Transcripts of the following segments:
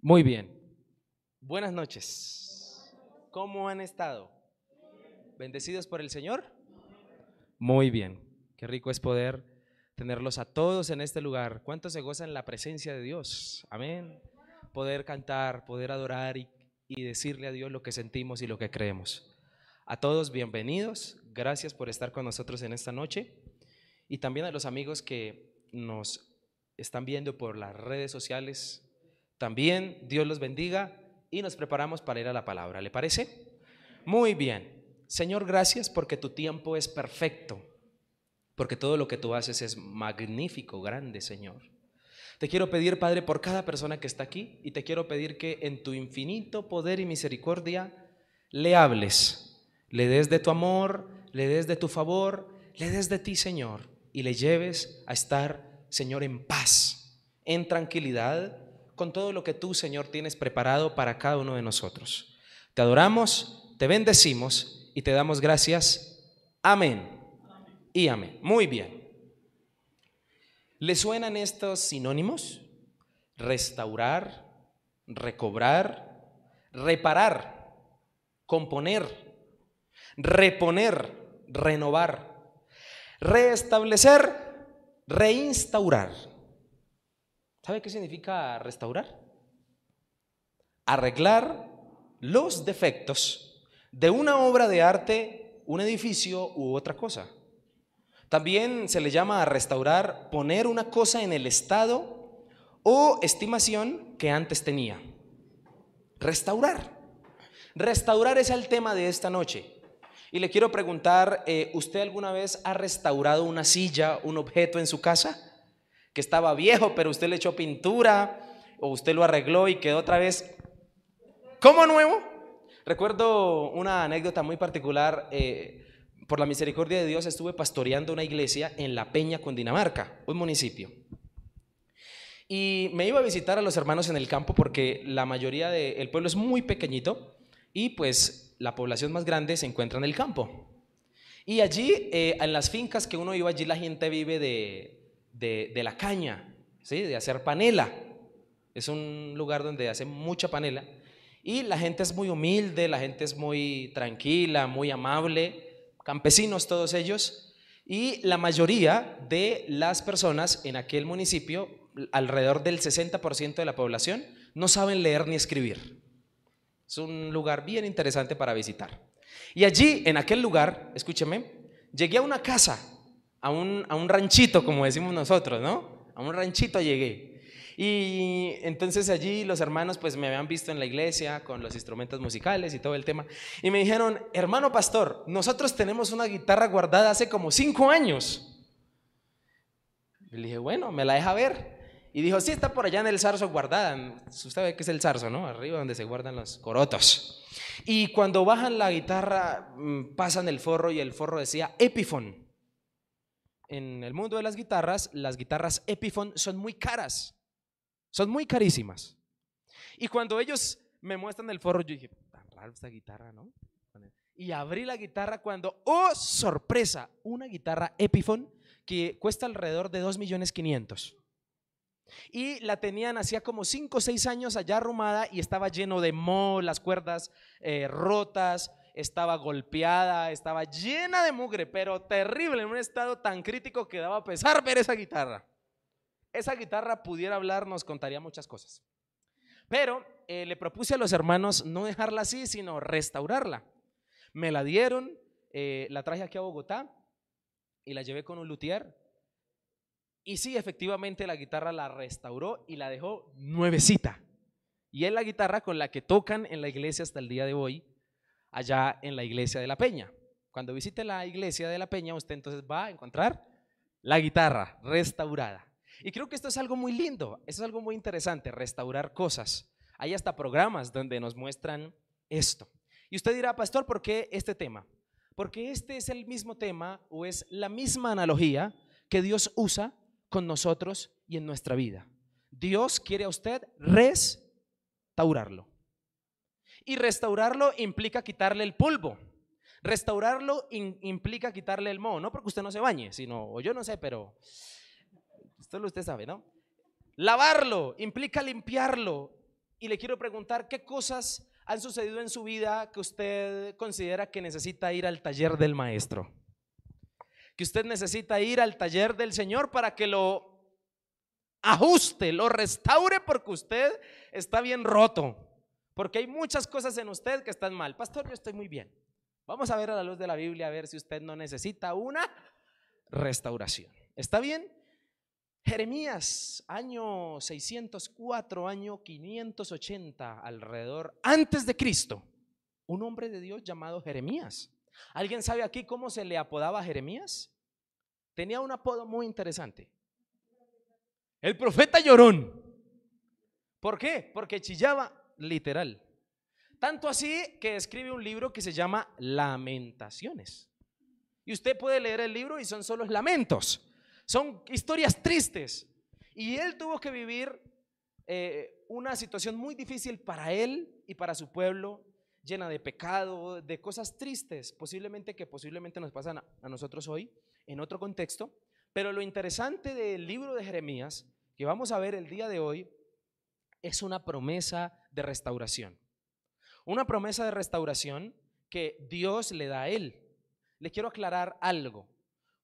Muy bien. Buenas noches. ¿Cómo han estado? ¿Bendecidos por el Señor? Muy bien. Qué rico es poder tenerlos a todos en este lugar. ¿Cuántos se gozan en la presencia de Dios? Amén. Poder cantar, poder adorar y decirle a Dios lo que sentimos y lo que creemos. A todos bienvenidos. Gracias por estar con nosotros en esta noche. Y también a los amigos que nos están viendo por las redes sociales. También Dios los bendiga y nos preparamos para ir a la palabra. ¿Le parece? Muy bien. Señor, gracias porque tu tiempo es perfecto, porque todo lo que tú haces es magnífico, grande, Señor. Te quiero pedir, Padre, por cada persona que está aquí, y te quiero pedir que en tu infinito poder y misericordia le hables, le des de tu amor, le des de tu favor, le des de ti, Señor, y le lleves a estar, Señor, en paz, en tranquilidad, con todo lo que tú, Señor, tienes preparado para cada uno de nosotros. Te adoramos, te bendecimos y te damos gracias. Amén y amén. Muy bien. ¿Le suenan estos sinónimos? Restaurar, recobrar, reparar, componer, reponer, renovar, reestablecer, reinstaurar. ¿Sabe qué significa restaurar? Arreglar los defectos de una obra de arte, un edificio u otra cosa. También se le llama a restaurar poner una cosa en el estado o estimación que antes tenía. Restaurar. Restaurar es el tema de esta noche. Y le quiero preguntar, ¿usted alguna vez ha restaurado una silla, un objeto en su casa? Que estaba viejo, pero usted le echó pintura o usted lo arregló y quedó otra vez como nuevo. Recuerdo una anécdota muy particular. Por la misericordia de Dios estuve pastoreando una iglesia en La Peña, Cundinamarca, un municipio. Y me iba a visitar a los hermanos en el campo porque la mayoría del pueblo es muy pequeñito y pues la población más grande se encuentra en el campo. Y allí, en las fincas que uno iba, allí la gente vive de la caña, ¿sí? De hacer panela. Es un lugar donde hacen mucha panela. Y la gente es muy humilde, la gente es muy tranquila, muy amable, campesinos todos ellos. Y la mayoría de las personas en aquel municipio, alrededor del 60% de la población, no saben leer ni escribir. Es un lugar bien interesante para visitar. Y allí, en aquel lugar, escúcheme, llegué a una casa, a un ranchito, como decimos nosotros, ¿no? A un ranchito llegué. Y entonces allí los hermanos pues me habían visto en la iglesia con los instrumentos musicales y todo el tema. Y me dijeron, hermano pastor, nosotros tenemos una guitarra guardada hace como 5 años. Y le dije, bueno, me la deja ver. Y dijo, sí, está por allá en el zarzo guardada. Usted ve que es el zarzo, ¿no? Arriba donde se guardan los corotos. Y cuando bajan la guitarra, pasan el forro y el forro decía Epiphone. En el mundo de las guitarras Epiphone son muy caras. Son muy carísimas. Y cuando ellos me muestran el forro, yo dije, tan raro esta guitarra, ¿no? Y abrí la guitarra cuando, ¡oh, sorpresa! Una guitarra Epiphone que cuesta alrededor de 2.500.000. Y la tenían hacía como 5 o 6 años allá arrumada y estaba lleno de moho, las cuerdas rotas, estaba golpeada, estaba llena de mugre, pero terrible, en un estado tan crítico que daba pesar ver esa guitarra. Esa guitarra pudiera hablar, nos contaría muchas cosas. Pero le propuse a los hermanos no dejarla así, sino restaurarla. Me la dieron, la traje aquí a Bogotá y la llevé con un luthier. Y sí, efectivamente la guitarra la restauró y la dejó nuevecita. Y es la guitarra con la que tocan en la iglesia hasta el día de hoy, allá en la iglesia de La Peña. Cuando visite la iglesia de La Peña, usted entonces va a encontrar la guitarra restaurada. Y creo que esto es algo muy lindo, esto es algo muy interesante, restaurar cosas. Hay hasta programas donde nos muestran esto. Y usted dirá, pastor, ¿por qué este tema? Porque este es el mismo tema o es la misma analogía que Dios usa con nosotros y en nuestra vida. Dios quiere a usted restaurarlo. Y restaurarlo implica quitarle el polvo. Restaurarlo implica quitarle el moho, no porque usted no se bañe, sino, o yo no sé, pero usted sabe, ¿no? Lavarlo implica limpiarlo, y le quiero preguntar qué cosas han sucedido en su vida que usted considera que necesita ir al taller del maestro, que usted necesita ir al taller del Señor para que lo ajuste, lo restaure, porque usted está bien roto, porque hay muchas cosas en usted que están mal. Pastor, yo estoy muy bien. Vamos a ver a la luz de la Biblia a ver si usted no necesita una restauración. ¿Está bien? Jeremías, año 604, año 580 alrededor, antes de Cristo, un hombre de Dios llamado Jeremías. ¿Alguien sabe aquí cómo se le apodaba a Jeremías? Tenía un apodo muy interesante: el profeta llorón. ¿Por qué? Porque chillaba literal. Tanto así que escribe un libro que se llama Lamentaciones. Y usted puede leer el libro y son solo lamentos, son historias tristes. Y él tuvo que vivir una situación muy difícil para él y para su pueblo, llena de pecado, de cosas tristes, posiblemente nos pasan a nosotros hoy en otro contexto. Pero lo interesante del libro de Jeremías que vamos a ver el día de hoy es una promesa de restauración. Una promesa de restauración que Dios le da a él. Le quiero aclarar algo.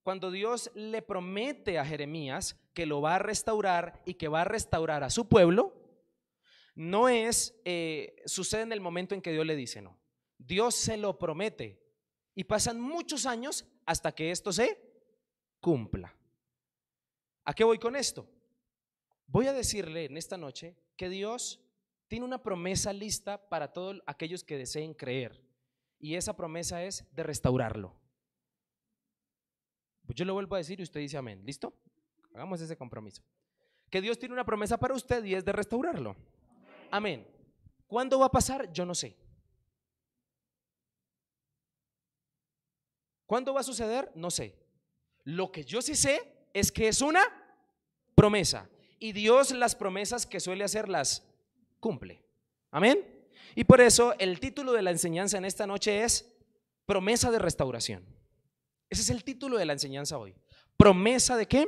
Cuando Dios le promete a Jeremías que lo va a restaurar y que va a restaurar a su pueblo, no es, sucede en el momento en que Dios le dice, no. Dios se lo promete y pasan muchos años hasta que esto se cumpla. ¿A qué voy con esto? Voy a decirle en esta noche que Dios tiene una promesa lista para todos aquellos que deseen creer, y esa promesa es de restaurarlo. Yo lo vuelvo a decir y usted dice amén. ¿Listo? Hagamos ese compromiso. Que Dios tiene una promesa para usted y es de restaurarlo. Amén. ¿Cuándo va a pasar? Yo no sé. ¿Cuándo va a suceder? No sé. Lo que yo sí sé es que es una promesa, y Dios las promesas que suele hacer las cumple. Amén. Y por eso el título de la enseñanza en esta noche es promesa de restauración. Ese es el título de la enseñanza hoy. ¿Promesa de qué?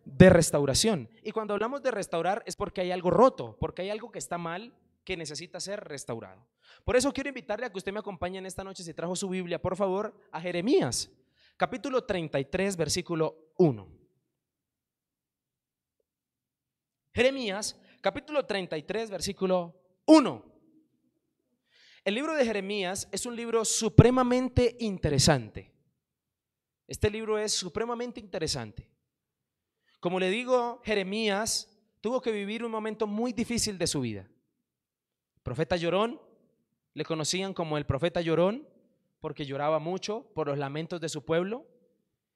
De restauración. Y cuando hablamos de restaurar es porque hay algo roto, porque hay algo que está mal, que necesita ser restaurado. Por eso quiero invitarle a que usted me acompañe en esta noche, si trajo su Biblia, por favor, a Jeremías, capítulo 33, versículo 1. Jeremías, capítulo 33, versículo 1. El libro de Jeremías es un libro supremamente interesante. Este libro es supremamente interesante. Como le digo, Jeremías tuvo que vivir un momento muy difícil de su vida. Profeta llorón, le conocían como el profeta llorón porque lloraba mucho por los lamentos de su pueblo.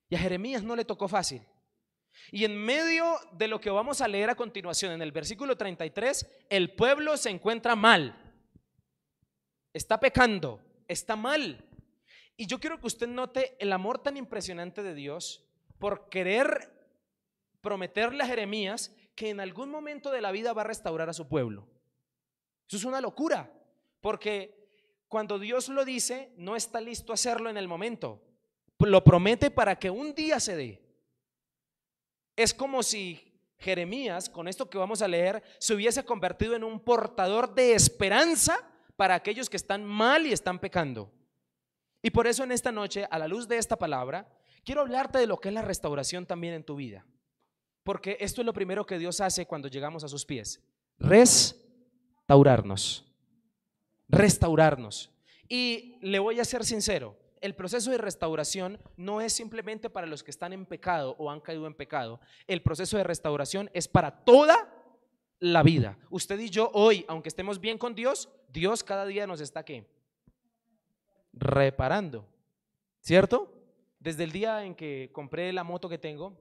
Y a Jeremías no le tocó fácil. Y en medio de lo que vamos a leer a continuación, en el versículo 33, el pueblo se encuentra mal, está pecando, está mal. Y yo quiero que usted note el amor tan impresionante de Dios por querer prometerle a Jeremías que en algún momento de la vida va a restaurar a su pueblo. Eso es una locura, porque cuando Dios lo dice, no está listo a hacerlo en el momento, lo promete para que un día se dé. Es como si Jeremías, con esto que vamos a leer, se hubiese convertido en un portador de esperanza para aquellos que están mal y están pecando. Y por eso en esta noche, a la luz de esta palabra, quiero hablarte de lo que es la restauración también en tu vida, porque esto es lo primero que Dios hace cuando llegamos a sus pies: restaurarnos. Restaurarnos. Y le voy a ser sincero, el proceso de restauración no es simplemente para los que están en pecado o han caído en pecado. El proceso de restauración es para toda la vida. Usted y yo hoy, aunque estemos bien con Dios, Dios cada día nos está ¿qué? Reparando, ¿cierto? Desde el día en que compré la moto que tengo,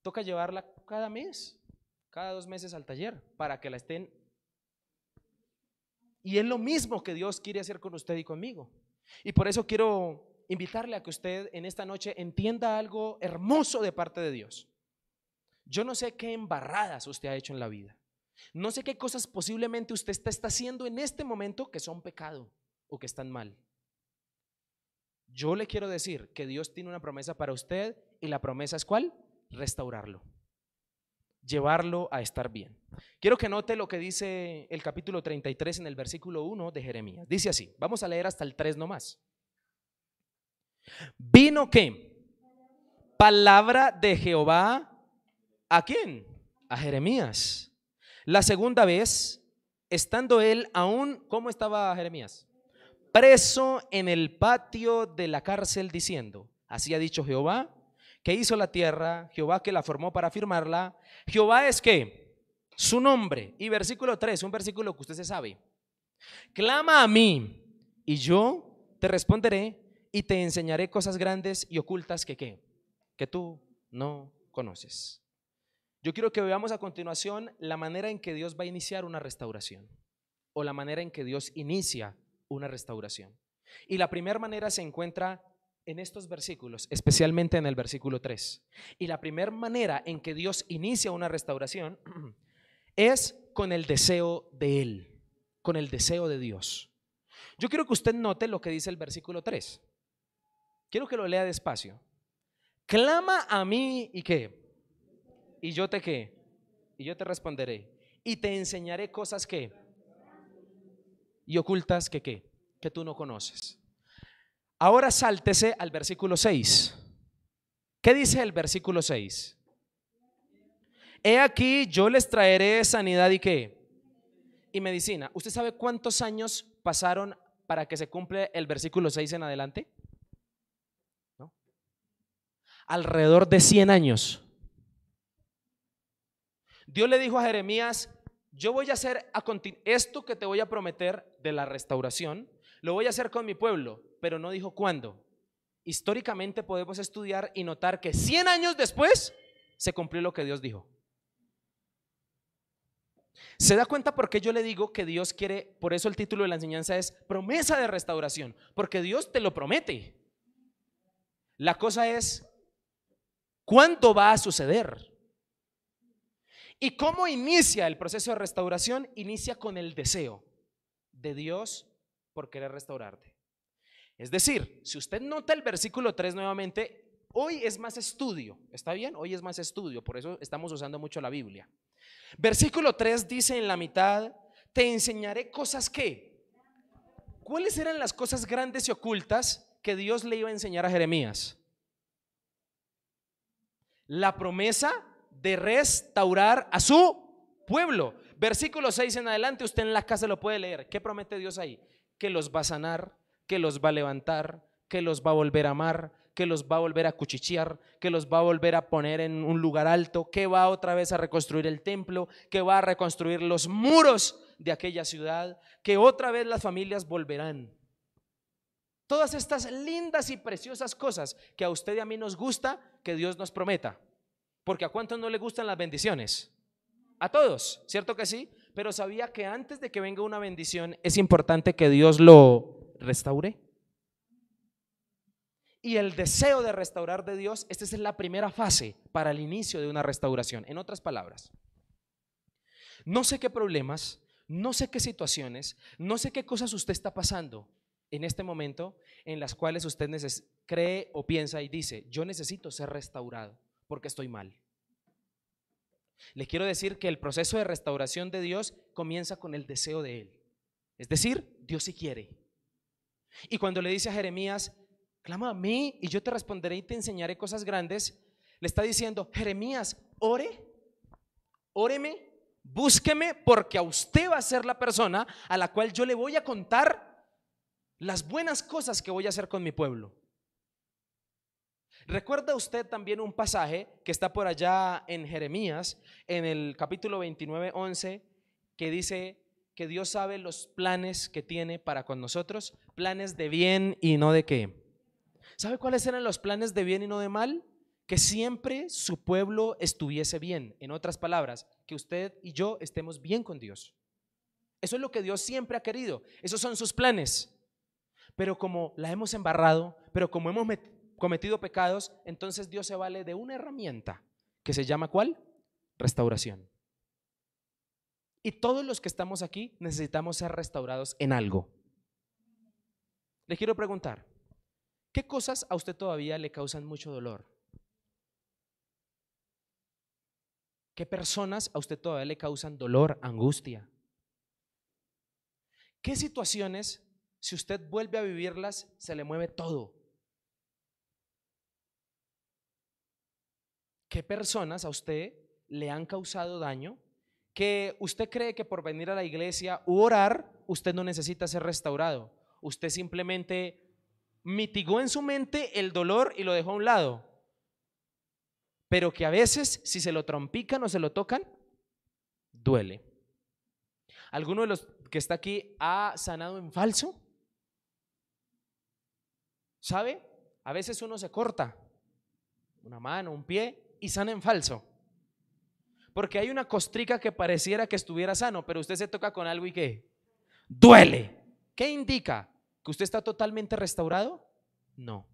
toca llevarla cada mes, cada 2 meses al taller para que la estén. Y es lo mismo que Dios quiere hacer con usted y conmigo. Y por eso quiero invitarle a que usted en esta noche entienda algo hermoso de parte de Dios. Yo no sé qué embarradas usted ha hecho en la vida. No sé qué cosas posiblemente usted está haciendo en este momento que son pecado o que están mal. Yo le quiero decir que Dios tiene una promesa para usted, y la promesa es ¿cuál? Restaurarlo. llevarlo a estar bien. Quiero que note lo que dice el capítulo 33 en el versículo 1 de Jeremías. Dice así, vamos a leer hasta el 3 nomás. ¿Vino qué? Palabra de Jehová, ¿a quién? A Jeremías. La segunda vez, estando él aún, ¿cómo estaba Jeremías? Preso en el patio de la cárcel, diciendo, así ha dicho Jehová, que hizo la tierra, Jehová que la formó para firmarla. Jehová es ¿qué? Su nombre. Y versículo 3, un versículo que usted se sabe. Clama a mí y yo te responderé y te enseñaré cosas grandes y ocultas que ¿qué? Que tú no conoces. Yo quiero que veamos a continuación la manera en que Dios va a iniciar una restauración, o la manera en que Dios inicia una restauración. Y la primera manera se encuentra en estos versículos, especialmente en el versículo 3. Y la primera manera en que Dios inicia una restauración es con el deseo de Él, con el deseo de Dios. Yo quiero que usted note lo que dice el versículo 3. Quiero que lo lea despacio. Clama a mí y ¿qué? Y yo te ¿qué? Y yo te responderé. Y te enseñaré cosas ¿qué? Y ocultas que ¿qué? Que tú no conoces. Ahora sáltese al versículo 6. ¿Qué dice el versículo 6? He aquí yo les traeré sanidad y ¿qué? Y medicina. ¿Usted sabe cuántos años pasaron para que se cumple el versículo 6 en adelante? ¿No? Alrededor de 100 años. Dios le dijo a Jeremías, yo voy a hacer esto que te voy a prometer de la restauración, lo voy a hacer con mi pueblo, pero no dijo cuándo. Históricamente podemos estudiar y notar que 100 años después se cumplió lo que Dios dijo. ¿Se da cuenta por qué yo le digo que Dios quiere? Por eso el título de la enseñanza es promesa de restauración, porque Dios te lo promete. La cosa es, ¿cuándo va a suceder? ¿Y cómo inicia el proceso de restauración? Inicia con el deseo de Dios por querer restaurarte. Es decir, si usted nota el versículo 3 nuevamente, hoy es más estudio, ¿está bien? Hoy es más estudio, por eso estamos usando mucho la Biblia. Versículo 3 dice en la mitad, te enseñaré cosas que. ¿Cuáles eran las cosas grandes y ocultas que Dios le iba a enseñar a Jeremías? La promesa de restaurar a su pueblo. Versículo 6 en adelante, usted en la casa lo puede leer. ¿Qué promete Dios ahí? Que los va a sanar, que los va a levantar, que los va a volver a amar, que los va a volver a cuchichear, que los va a volver a poner en un lugar alto, que va otra vez a reconstruir el templo, que va a reconstruir los muros de aquella ciudad, que otra vez las familias volverán. Todas estas lindas y preciosas cosas que a usted y a mí nos gusta que Dios nos prometa. Porque ¿a cuántos no le gustan las bendiciones? A todos, ¿cierto que sí? Pero sabía que antes de que venga una bendición es importante que Dios lo restaure. Y el deseo de restaurar de Dios, esta es la primera fase para el inicio de una restauración. En otras palabras, no sé qué problemas, no sé qué situaciones, no sé qué cosas usted está pasando en este momento en las cuales usted cree o piensa y dice, yo necesito ser restaurado porque estoy mal. Le quiero decir que el proceso de restauración de Dios comienza con el deseo de Él. Es decir, Dios sí quiere. Y cuando le dice a Jeremías, clama a mí y yo te responderé y te enseñaré cosas grandes, le está diciendo, Jeremías, óreme, búsqueme, porque a usted va a ser la persona a la cual yo le voy a contar las buenas cosas que voy a hacer con mi pueblo. ¿Recuerda usted también un pasaje que está por allá en Jeremías, en el capítulo 29, 11, que dice que Dios sabe los planes que tiene para con nosotros, planes de bien y no de qué? ¿Sabe cuáles eran los planes de bien y no de mal? Que siempre su pueblo estuviese bien. En otras palabras, que usted y yo estemos bien con Dios. Eso es lo que Dios siempre ha querido. Esos son sus planes. Pero como la hemos embarrado, pero como hemos cometido pecados, entonces Dios se vale de una herramienta que se llama ¿cuál? Restauración. Y todos los que estamos aquí necesitamos ser restaurados en algo. Le quiero preguntar, ¿qué cosas a usted todavía le causan mucho dolor? ¿Qué personas a usted todavía le causan dolor, angustia? ¿Qué situaciones, si usted vuelve a vivirlas, se le mueve todo? ¿Qué personas a usted le han causado daño que usted cree que por venir a la iglesia u orar, usted no necesita ser restaurado? Usted simplemente mitigó en su mente el dolor y lo dejó a un lado, pero que a veces si se lo trompican o se lo tocan, duele. ¿Alguno de los que está aquí ha sanado en falso? ¿Sabe? A veces uno se corta una mano, un pie y sana en falso, porque hay una costrica que pareciera que estuviera sano, pero usted se toca con algo y ¿qué? Duele. ¿Qué indica? ¿Que usted está totalmente restaurado? No.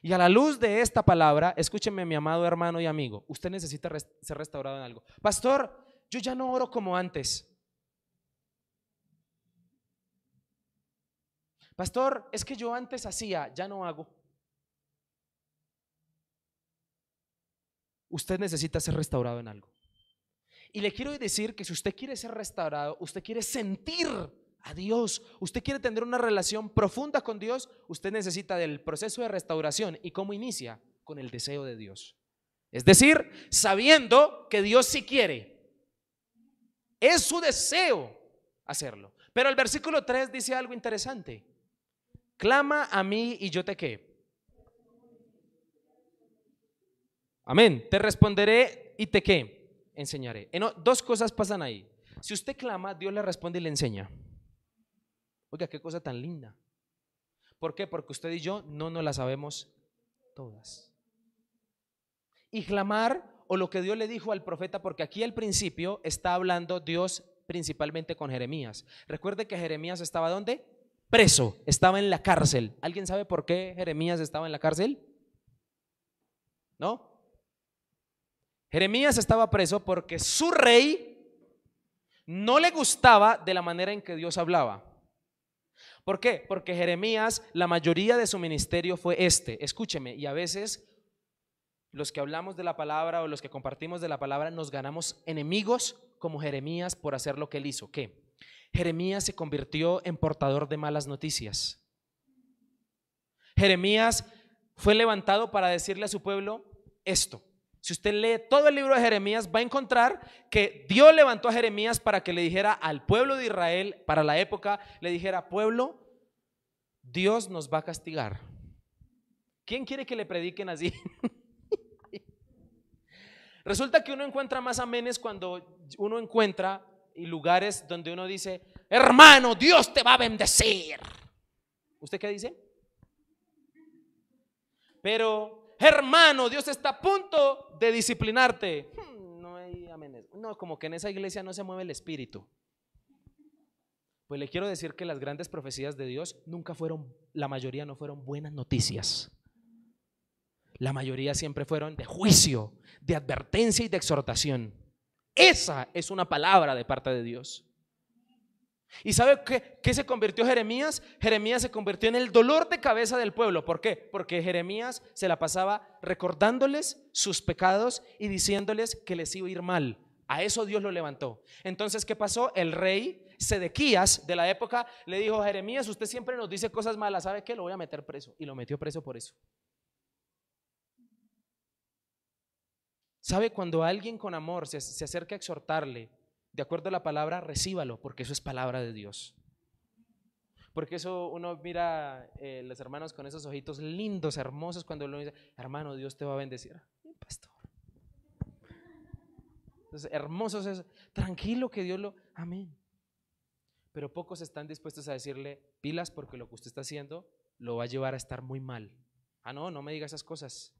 Y a la luz de esta palabra, escúcheme, mi amado hermano y amigo, usted necesita ser restaurado en algo. Pastor, yo ya no oro como antes. Pastor, es que yo antes hacía, ya no hago. Usted necesita ser restaurado en algo. Y le quiero decir que si usted quiere ser restaurado, usted quiere sentir a Dios, usted quiere tener una relación profunda con Dios, usted necesita del proceso de restauración. ¿Y cómo inicia? Con el deseo de Dios. Es decir, sabiendo que Dios sí quiere. Es su deseo hacerlo. Pero el versículo 3 dice algo interesante. Clama a mí y yo te ¿qué? Amén. Te responderé y te ¿qué? Enseñaré. Dos cosas pasan ahí. Si usted clama, Dios le responde y le enseña. Oiga, qué cosa tan linda. ¿Por qué? Porque usted y yo no nos la sabemos todas. Y clamar, o lo que Dios le dijo al profeta, porque aquí al principio está hablando Dios principalmente con Jeremías. Recuerde que Jeremías estaba ¿dónde? Preso, estaba en la cárcel. ¿Alguien sabe por qué Jeremías estaba en la cárcel? ¿No? Jeremías estaba preso porque su rey no le gustaba de la manera en que Dios hablaba. ¿Por qué? Porque Jeremías, la mayoría de su ministerio fue escúcheme, y a veces los que hablamos de la palabra o los que compartimos de la palabra nos ganamos enemigos como Jeremías por hacer lo que él hizo. ¿Qué? Jeremías se convirtió en portador de malas noticias. Jeremías fue levantado para decirle a su pueblo esto. Si usted lee todo el libro de Jeremías, va a encontrar que Dios levantó a Jeremías para que le dijera al pueblo de Israel, para la época, le dijera: pueblo, Dios nos va a castigar. ¿Quién quiere que le prediquen así? Resulta que uno encuentra más amenes cuando uno encuentra lugares donde uno dice: hermano, Dios te va a bendecir. ¿Usted qué dice? Pero hermano, Dios está a punto de disciplinarte. No hay amenes. No, como que en esa iglesia no se mueve el espíritu. Pues le quiero decir que las grandes profecías de Dios nunca fueron, la mayoría no fueron buenas noticias. La mayoría siempre fueron de juicio, de advertencia y de exhortación. Esa es una palabra de parte de Dios. ¿Y sabe qué se convirtió Jeremías? Jeremías se convirtió en el dolor de cabeza del pueblo. ¿Por qué? Porque Jeremías se la pasaba recordándoles sus pecados y diciéndoles que les iba a ir mal. A eso Dios lo levantó. Entonces, ¿qué pasó? El rey Sedequías de la época le dijo: Jeremías, usted siempre nos dice cosas malas, ¿sabe qué? Lo voy a meter preso. Y lo metió preso por eso. ¿Sabe? Cuando alguien con amor se acerca a exhortarle de acuerdo a la palabra, recíbalo, porque eso es palabra de Dios. Porque eso uno mira los hermanos con esos ojitos lindos, hermosos, cuando uno dice: hermano, Dios te va a bendecir. Pastor. Entonces, hermosos es, tranquilo que Dios lo, amén. Pero pocos están dispuestos a decirle: pilas, porque lo que usted está haciendo lo va a llevar a estar muy mal. Ah, no, no me diga esas cosas.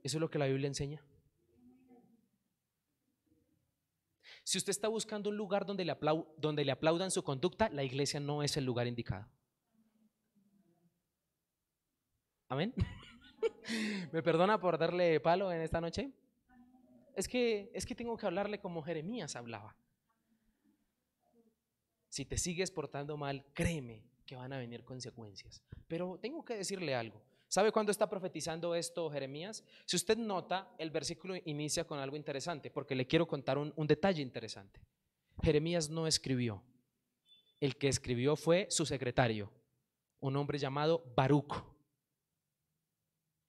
Eso es lo que la Biblia enseña. Si usted está buscando un lugar donde le aplaudan su conducta, la iglesia no es el lugar indicado. Amén. ¿Me perdona por darle palo en esta noche? Es que tengo que hablarle como Jeremías hablaba. Si te sigues portando mal, créeme que van a venir consecuencias. Pero tengo que decirle algo. ¿Sabe cuándo está profetizando esto Jeremías? Si usted nota, el versículo inicia con algo interesante, porque le quiero contar un detalle interesante. Jeremías no escribió. El que escribió fue su secretario, un hombre llamado Baruc.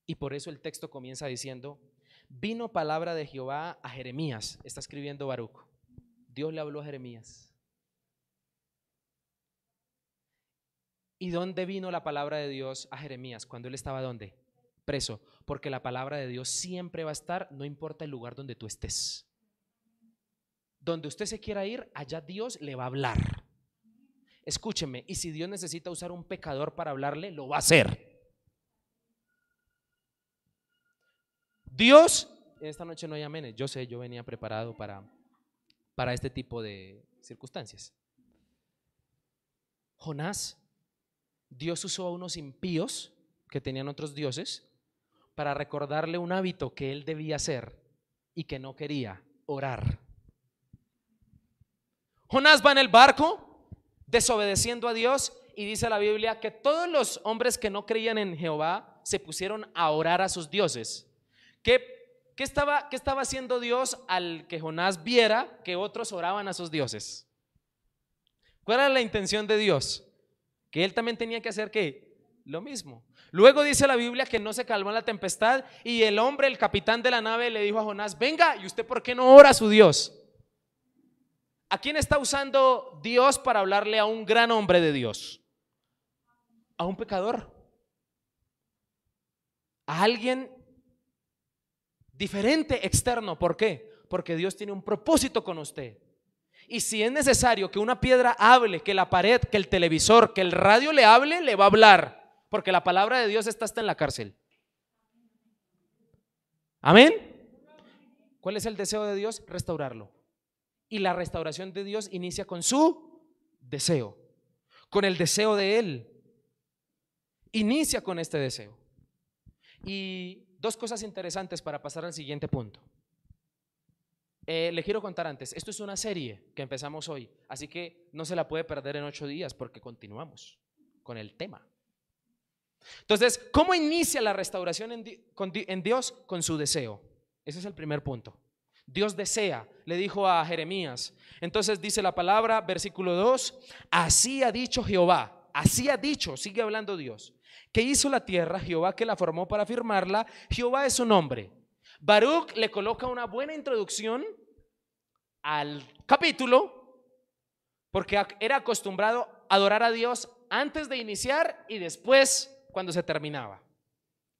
Y por eso el texto comienza diciendo: vino palabra de Jehová a Jeremías. Está escribiendo Baruc. Dios le habló a Jeremías. ¿Y dónde vino la palabra de Dios a Jeremías? Cuando él estaba ¿dónde? Preso. Porque la palabra de Dios siempre va a estar, no importa el lugar donde tú estés. Donde usted se quiera ir, allá Dios le va a hablar. Escúcheme, y si Dios necesita usar un pecador para hablarle, lo va a hacer. Dios, en esta noche no hay amenes. Yo sé, yo venía preparado para este tipo de circunstancias. Jonás, Dios usó a unos impíos que tenían otros dioses para recordarle un hábito que él debía hacer y que no quería: orar. Jonás va en el barco desobedeciendo a Dios y dice la Biblia que todos los hombres que no creían en Jehová se pusieron a orar a sus dioses. ¿Qué estaba haciendo Dios al que Jonás viera que otros oraban a sus dioses? ¿Cuál era la intención de Dios? Que él también tenía que hacer ¿qué? Lo mismo. Luego dice la Biblia que no se calmó la tempestad y el hombre, el capitán de la nave, le dijo a Jonás: venga, ¿y usted por qué no ora a su Dios? ¿A quién está usando Dios para hablarle a un gran hombre de Dios? A un pecador, a alguien diferente, externo. ¿Por qué? Porque Dios tiene un propósito con usted. Y si es necesario que una piedra hable, que la pared, que el televisor, que el radio le hable, le va a hablar, porque la palabra de Dios está hasta en la cárcel. Amén. ¿Cuál es el deseo de Dios? Restaurarlo. Y la restauración de Dios inicia con su deseo, con el deseo de Él. Inicia con este deseo. Y dos cosas interesantes para pasar al siguiente punto. Le quiero contar antes, esto es una serie que empezamos hoy, así que no se la puede perder en 8 días porque continuamos con el tema. Entonces, ¿cómo inicia la restauración en Dios? Con su deseo. Ese es el primer punto. Dios desea, le dijo a Jeremías. Entonces dice la palabra, versículo 2: así ha dicho Jehová, así ha dicho, sigue hablando Dios, que hizo la tierra, Jehová que la formó para firmarla, Jehová es su nombre. Baruc le coloca una buena introducción al capítulo porque era acostumbrado a adorar a Dios antes de iniciar y después cuando se terminaba.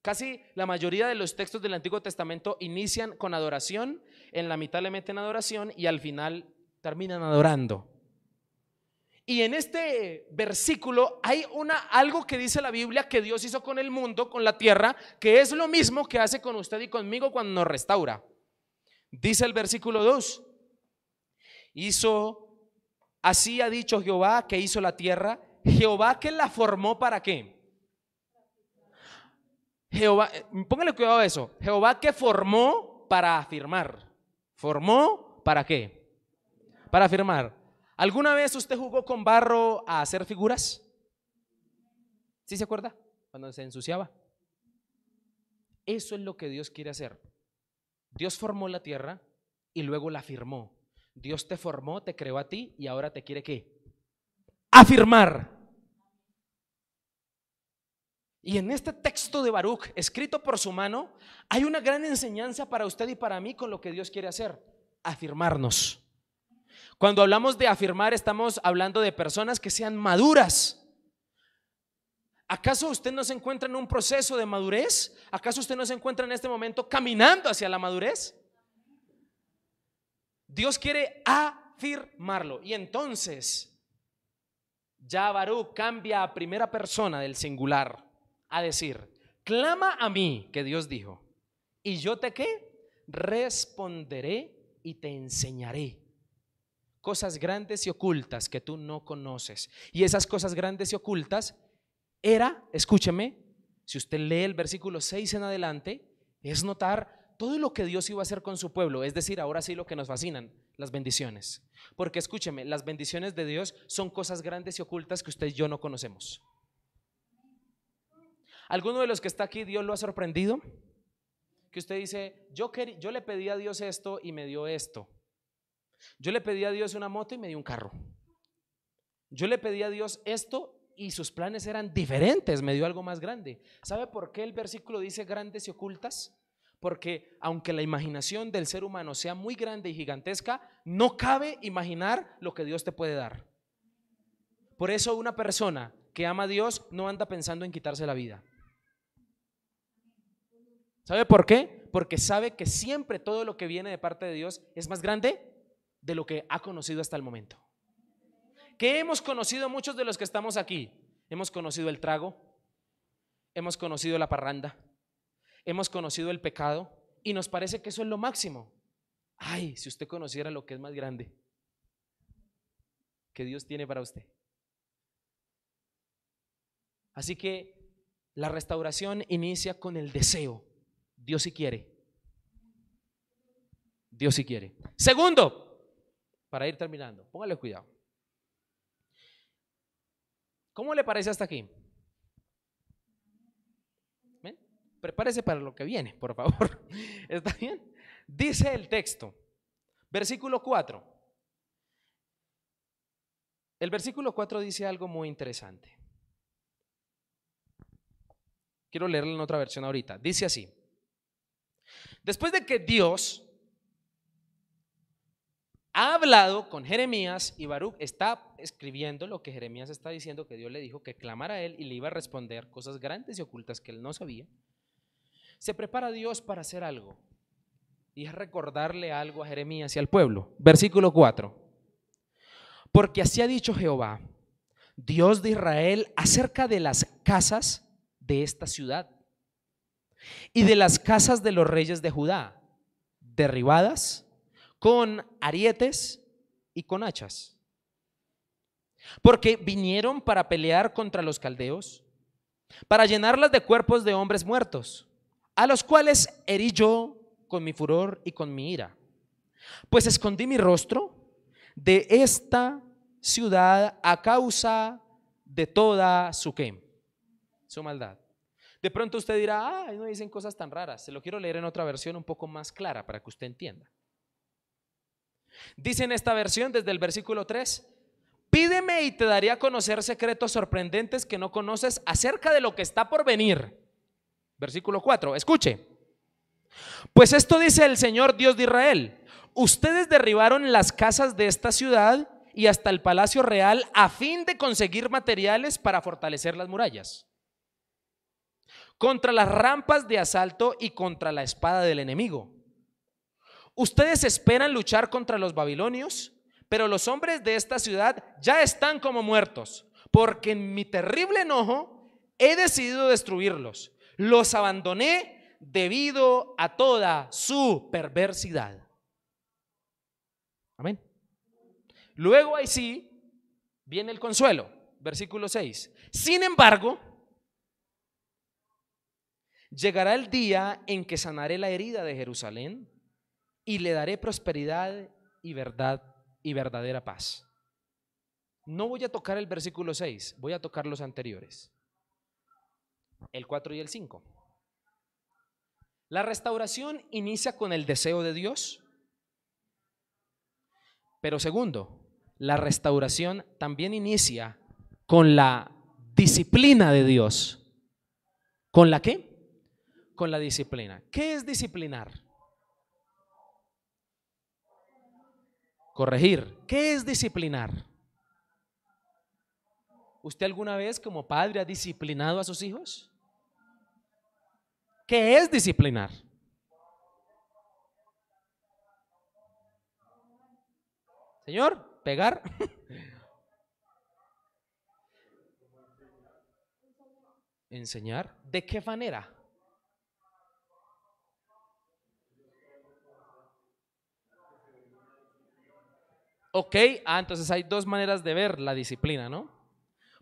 Casi la mayoría de los textos del Antiguo Testamento inician con adoración, en la mitad le meten adoración y al final terminan adorando. Y en este versículo hay algo que dice la Biblia que Dios hizo con el mundo, con la tierra, que es lo mismo que hace con usted y conmigo cuando nos restaura. Dice el versículo 2: así ha dicho Jehová que hizo la tierra, Jehová que la formó ¿para qué? Jehová, póngale cuidado a eso. Jehová que formó para afirmar. ¿Formó para qué? Para afirmar. ¿Alguna vez usted jugó con barro a hacer figuras? ¿Sí se acuerda? Cuando se ensuciaba. Eso es lo que Dios quiere hacer. Dios formó la tierra y luego la afirmó. Dios te formó, te creó a ti y ahora te quiere ¿qué? Afirmar. Y en este texto de Baruc, escrito por su mano, hay una gran enseñanza para usted y para mí con lo que Dios quiere hacer: afirmarnos. Cuando hablamos de afirmar, estamos hablando de personas que sean maduras. ¿Acaso usted no se encuentra en un proceso de madurez? ¿Acaso usted no se encuentra en este momento caminando hacia la madurez? Dios quiere afirmarlo. Y entonces ya Baruc cambia a primera persona del singular a decir: clama a mí, que Dios dijo, y yo te ¿qué? Responderé y te enseñaré cosas grandes y ocultas que tú no conoces. Y esas cosas grandes y ocultas escúcheme, si usted lee el versículo 6 en adelante, es notar todo lo que Dios iba a hacer con su pueblo. Es decir, ahora sí lo que nos fascinan, las bendiciones. Porque escúcheme, las bendiciones de Dios son cosas grandes y ocultas que usted y yo no conocemos. ¿Alguno de los que está aquí Dios lo ha sorprendido? Que usted dice, yo le pedí a Dios esto y me dio esto. Yo le pedí a Dios una moto y me dio un carro. Yo le pedí a Dios esto y sus planes eran diferentes, me dio algo más grande. ¿Sabe por qué el versículo dice grandes y ocultas? Porque aunque la imaginación del ser humano sea muy grande y gigantesca, no cabe imaginar lo que Dios te puede dar. Por eso una persona que ama a Dios no anda pensando en quitarse la vida. ¿Sabe por qué? Porque sabe que siempre todo lo que viene de parte de Dios es más grande de lo que ha conocido hasta el momento. ¿Qué hemos conocido muchos de los que estamos aquí? Hemos conocido el trago, hemos conocido la parranda, hemos conocido el pecado y nos parece que eso es lo máximo. Ay, si usted conociera lo que es más grande que Dios tiene para usted. Así que la restauración inicia con el deseo. Dios sí quiere. Dios sí quiere. Segundo, para ir terminando, póngale cuidado. ¿Cómo le parece hasta aquí? ¿Ven? Prepárese para lo que viene, por favor. ¿Está bien? Dice el texto, versículo 4. El versículo 4 dice algo muy interesante. Quiero leerlo en otra versión ahorita. Dice así: después de que Dios ha hablado con Jeremías y Baruch está escribiendo lo que Jeremías está diciendo, que Dios le dijo que clamara a él y le iba a responder cosas grandes y ocultas que él no sabía. Se prepara Dios para hacer algo y es recordarle algo a Jeremías y al pueblo. Versículo 4. Porque así ha dicho Jehová, Dios de Israel, acerca de las casas de esta ciudad y de las casas de los reyes de Judá, derribadas con arietes y con hachas, porque vinieron para pelear contra los caldeos, para llenarlas de cuerpos de hombres muertos, a los cuales herí yo con mi furor y con mi ira, pues escondí mi rostro de esta ciudad a causa de toda su maldad. De pronto usted dirá, no dicen cosas tan raras. Se lo quiero leer en otra versión un poco más clara para que usted entienda. Dice en esta versión desde el versículo 3: pídeme y te daré a conocer secretos sorprendentes que no conoces acerca de lo que está por venir. Versículo 4, escuche. Pues esto dice el Señor Dios de Israel: ustedes derribaron las casas de esta ciudad y hasta el palacio real a fin de conseguir materiales para fortalecer las murallas, contra las rampas de asalto y contra la espada del enemigo. Ustedes esperan luchar contra los babilonios, pero los hombres de esta ciudad ya están como muertos, porque en mi terrible enojo he decidido destruirlos. Los abandoné debido a toda su perversidad. Amén. Luego ahí sí viene el consuelo, versículo 6. Sin embargo, llegará el día en que sanaré la herida de Jerusalén y le daré prosperidad y verdad y verdadera paz. No voy a tocar el versículo 6, voy a tocar los anteriores, el 4 y el 5. La restauración inicia con el deseo de Dios, pero segundo, la restauración también inicia con la disciplina de Dios. ¿Con la qué? Con la disciplina. ¿Qué es disciplinar? Corregir. ¿Qué es disciplinar? ¿Usted alguna vez como padre ha disciplinado a sus hijos? ¿Qué es disciplinar? Señor, pegar. Enseñar. ¿De qué manera? Ok, entonces hay dos maneras de ver la disciplina, ¿no?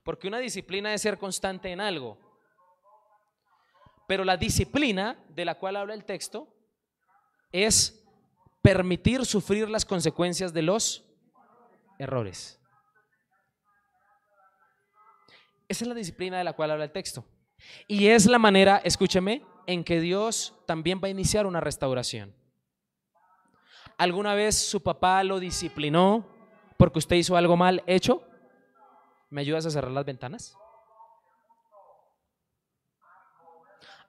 Porque una disciplina es ser constante en algo, pero la disciplina de la cual habla el texto es permitir sufrir las consecuencias de los errores. Esa es la disciplina de la cual habla el texto. Y es la manera, escúcheme, en que Dios también va a iniciar una restauración. ¿Alguna vez su papá lo disciplinó porque usted hizo algo mal hecho? ¿Me ayudas a cerrar las ventanas?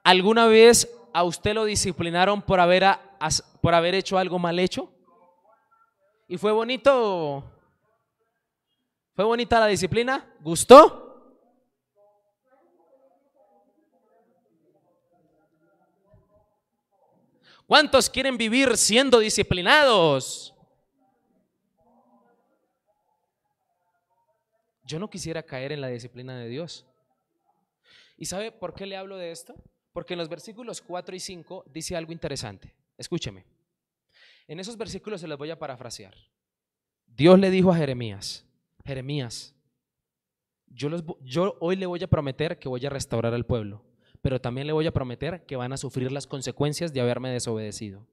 ¿Alguna vez a usted lo disciplinaron por haber hecho algo mal hecho? ¿Y fue bonito? ¿Fue bonita la disciplina? ¿Gustó? ¿Cuántos quieren vivir siendo disciplinados? Yo no quisiera caer en la disciplina de Dios. ¿Y sabe por qué le hablo de esto? Porque en los versículos 4 y 5 dice algo interesante. Escúcheme. En esos versículos se los voy a parafrasear. Dios le dijo a Jeremías: Jeremías, yo hoy le voy a prometer que voy a restaurar al pueblo, pero también le voy a prometer que van a sufrir las consecuencias de haberme desobedecido.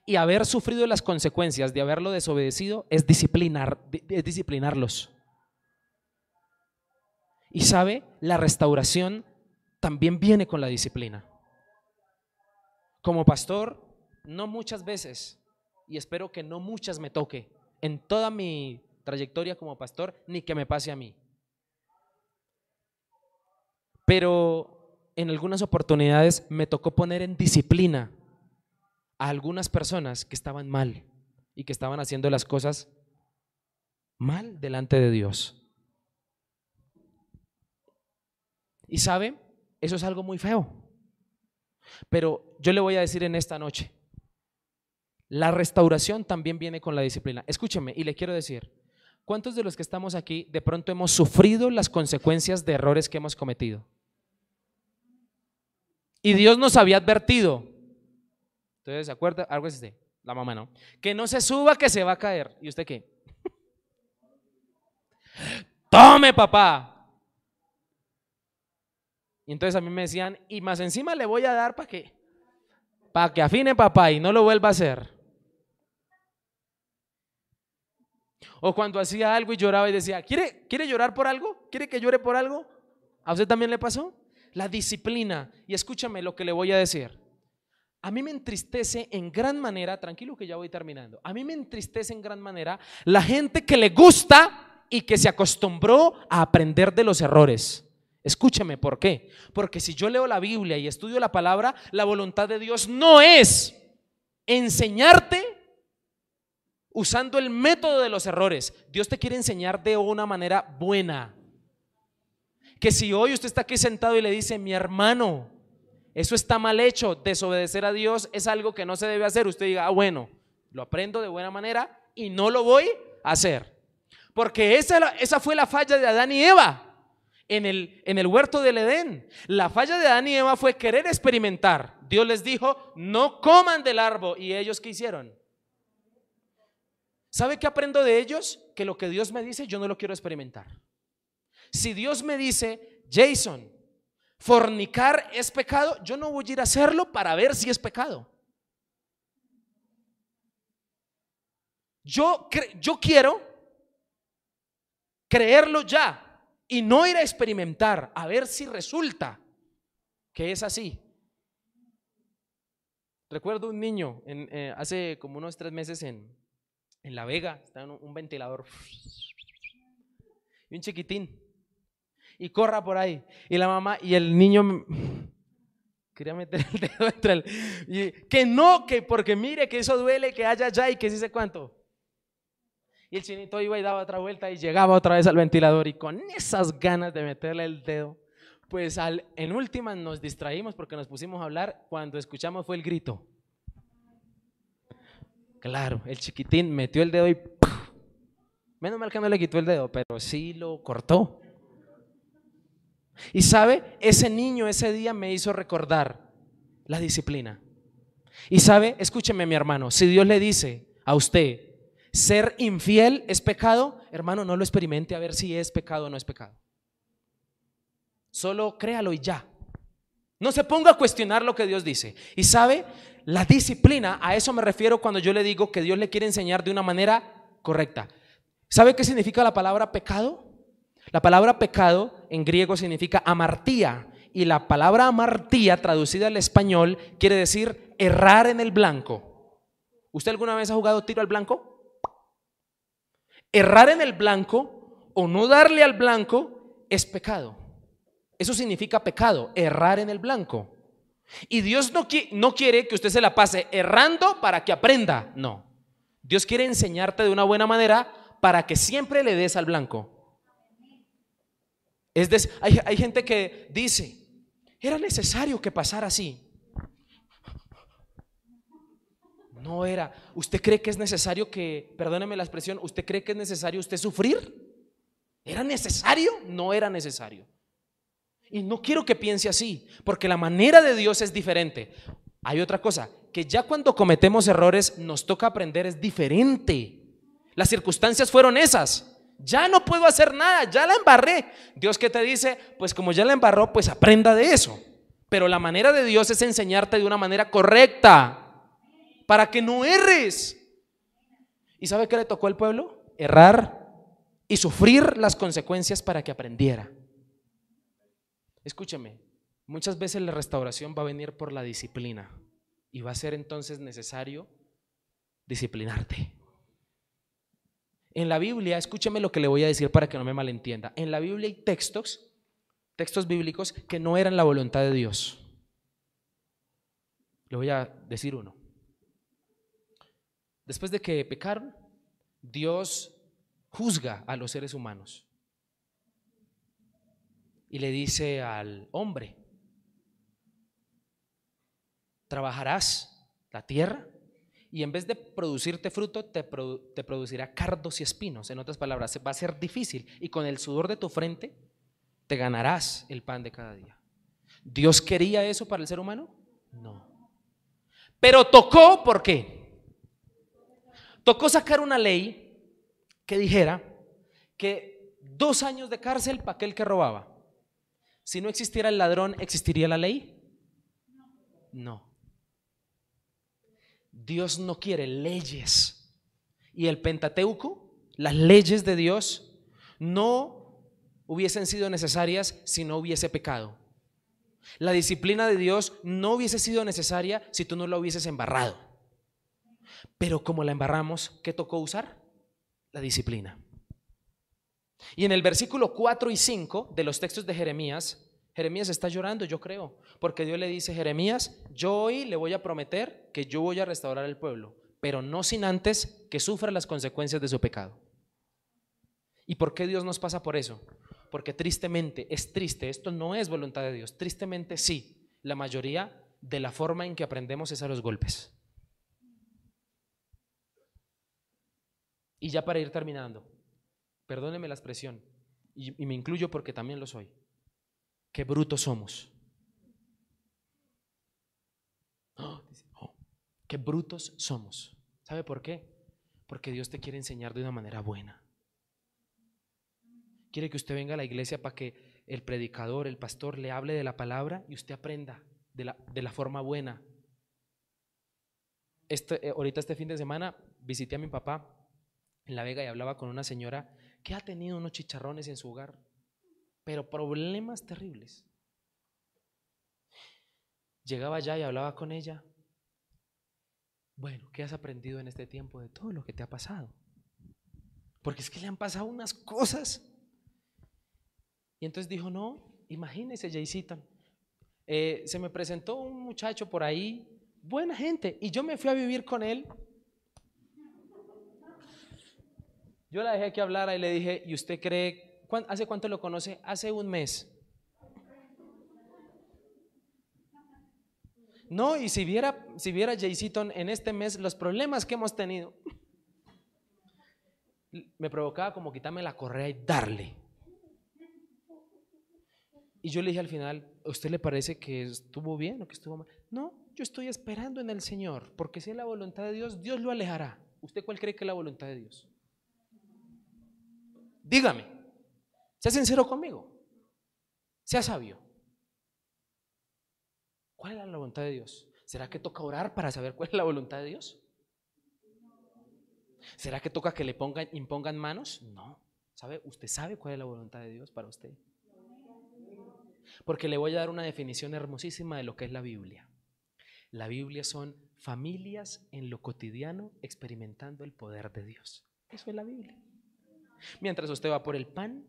Y haber sufrido las consecuencias de haberlo desobedecido es disciplinarlos. Y sabe, la restauración también viene con la disciplina. Como pastor, no muchas veces, y espero que no muchas me toque en toda mi trayectoria como pastor, ni que me pase a mí. Pero en algunas oportunidades me tocó poner en disciplina a algunas personas que estaban mal y que estaban haciendo las cosas mal delante de Dios. Y sabe, eso es algo muy feo. Pero yo le voy a decir en esta noche, la restauración también viene con la disciplina. Escúcheme, y le quiero decir, ¿cuántos de los que estamos aquí de pronto hemos sufrido las consecuencias de errores que hemos cometido? Y Dios nos había advertido. Entonces, ¿se acuerda? Algo es este, la mamá, ¿no? Que no se suba, que se va a caer. ¿Y usted qué? ¡Tome, papá! Y entonces a mí me decían, y más encima le voy a dar para que afine, papá, y no lo vuelva a hacer. O cuando hacía algo y lloraba y decía, ¿quiere llorar por algo? ¿Quiere que llore por algo? ¿A usted también le pasó? La disciplina. Y escúchame lo que le voy a decir. A mí me entristece en gran manera, tranquilo que ya voy terminando, a mí me entristece en gran manera la gente que le gusta y que se acostumbró a aprender de los errores. Escúcheme, ¿por qué? Porque si yo leo la Biblia y estudio la palabra, la voluntad de Dios no es enseñarte usando el método de los errores. Dios te quiere enseñar de una manera buena. Que si hoy usted está aquí sentado y le dice, mi hermano, eso está mal hecho, desobedecer a Dios es algo que no se debe hacer, usted diga, bueno, lo aprendo de buena manera y no lo voy a hacer. Porque esa fue la falla de Adán y Eva en el huerto del Edén. La falla de Adán y Eva fue querer experimentar. Dios les dijo, no coman del árbol. ¿Y ellos qué hicieron? ¿Sabe qué aprendo de ellos? Que lo que Dios me dice yo no lo quiero experimentar. Si Dios me dice, Jason, fornicar es pecado, yo no voy a ir a hacerlo para ver si es pecado. Yo quiero creerlo ya y no ir a experimentar a ver si resulta que es así. Recuerdo un niño hace como unos 3 meses en La Vega, estaba en un ventilador y un chiquitín y corra por ahí y la mamá y el niño quería meter el dedo entre que no, que porque mire que eso duele, que haya ya y que sí sé cuánto. Y el chinito iba y daba otra vuelta y llegaba otra vez al ventilador y con esas ganas de meterle el dedo, pues en última nos distraímos porque nos pusimos a hablar. Cuando escuchamos fue el grito. Claro, el chiquitín metió el dedo y ¡puf! Menos mal que no le quitó el dedo, pero sí lo cortó. Y sabe, ese niño ese día me hizo recordar la disciplina. Y sabe, escúcheme mi hermano, si Dios le dice a usted ser infiel es pecado, hermano, no lo experimente a ver si es pecado o no es pecado. Solo créalo y ya. No se ponga a cuestionar lo que Dios dice. Y sabe, la disciplina, a eso me refiero cuando yo le digo que Dios le quiere enseñar de una manera correcta. ¿Sabe qué significa la palabra pecado? La palabra pecado en griego significa amartía, y la palabra amartía traducida al español quiere decir errar en el blanco. ¿Usted alguna vez ha jugado tiro al blanco? Errar en el blanco o no darle al blanco es pecado. Eso significa pecado, errar en el blanco. Y Dios no quiere que usted se la pase errando para que aprenda. No. Dios quiere enseñarte de una buena manera para que siempre le des al blanco. Hay gente que dice, era necesario que pasara así. No era. ¿Usted cree que es necesario que, perdóneme la expresión, usted cree que es necesario usted sufrir? ¿Era necesario? No era necesario. Y no quiero que piense así, porque la manera de Dios es diferente. Hay otra cosa, que ya cuando cometemos errores nos toca aprender, es diferente. Las circunstancias fueron esas. Ya no puedo hacer nada, ya la embarré. Dios, ¿qué te dice? Pues como ya la embarró, pues aprenda de eso. Pero la manera de Dios es enseñarte de una manera correcta, para que no erres. ¿Y sabe qué le tocó al pueblo? Errar y sufrir las consecuencias para que aprendiera. Escúcheme, muchas veces la restauración va a venir por la disciplina, y va a ser entonces necesario disciplinarte. En la Biblia, escúcheme lo que le voy a decir para que no me malentienda. En la Biblia hay textos bíblicos que no eran la voluntad de Dios. Le voy a decir uno. Después de que pecaron, Dios juzga a los seres humanos y le dice al hombre: trabajarás la tierra y en vez de producirte fruto te producirá cardos y espinos. En otras palabras, va a ser difícil, y con el sudor de tu frente te ganarás el pan de cada día. ¿Dios quería eso para el ser humano? No. Pero tocó, ¿por qué? Tocó sacar una ley que dijera que 2 años de cárcel para aquel que robaba. Si no existiera el ladrón, ¿existiría la ley? No. Dios no quiere leyes. Y el Pentateuco, las leyes de Dios, no hubiesen sido necesarias si no hubiese pecado. La disciplina de Dios no hubiese sido necesaria si tú no la hubieses embarrado. Pero como la embarramos, ¿qué tocó usar? La disciplina. Y en el versículo 4 y 5 de los textos de Jeremías, Jeremías está llorando, yo creo, porque Dios le dice: Jeremías, yo hoy le voy a prometer que yo voy a restaurar el pueblo, pero no sin antes que sufra las consecuencias de su pecado. ¿Y por qué Dios nos pasa por eso? Porque tristemente, es triste, esto no es voluntad de Dios, tristemente sí, la mayoría de la forma en que aprendemos es a los golpes. Y ya para ir terminando, perdóneme la expresión, y me incluyo porque también lo soy. Qué brutos somos. Qué brutos somos. ¿Sabe por qué? Porque Dios te quiere enseñar de una manera buena. Quiere que usted venga a la iglesia para que el predicador, el pastor le hable de la palabra y usted aprenda de la forma buena. Ahorita este fin de semana visité a mi papá en La Vega y hablaba con una señora que ha tenido unos chicharrones en su hogar, pero problemas terribles. Llegaba allá y hablaba con ella. Bueno, ¿qué has aprendido en este tiempo de todo lo que te ha pasado? Porque es que le han pasado unas cosas. Y entonces dijo: no, imagínese, Jaycita, se me presentó un muchacho por ahí, buena gente, y yo me fui a vivir con él. Yo la dejé que hablara y le dije: ¿y usted cree, hace cuánto lo conoce? Hace 1 mes. No, y si viera Jaycita en este mes los problemas que hemos tenido, me provocaba como quitarme la correa y darle. Y yo le dije al final: ¿a usted le parece que estuvo bien o que estuvo mal? No, yo estoy esperando en el Señor, porque si es la voluntad de Dios, Dios lo alejará. ¿Usted cuál cree que es la voluntad de Dios? Dígame, sea sincero conmigo, sea sabio. ¿Cuál es la voluntad de Dios? ¿Será que toca orar para saber cuál es la voluntad de Dios? ¿Será que toca que le impongan manos? No. ¿Usted sabe cuál es la voluntad de Dios para usted? Porque le voy a dar una definición hermosísima de lo que es la Biblia. La Biblia son familias en lo cotidiano experimentando el poder de Dios. Eso es la Biblia. Mientras usted va por el pan,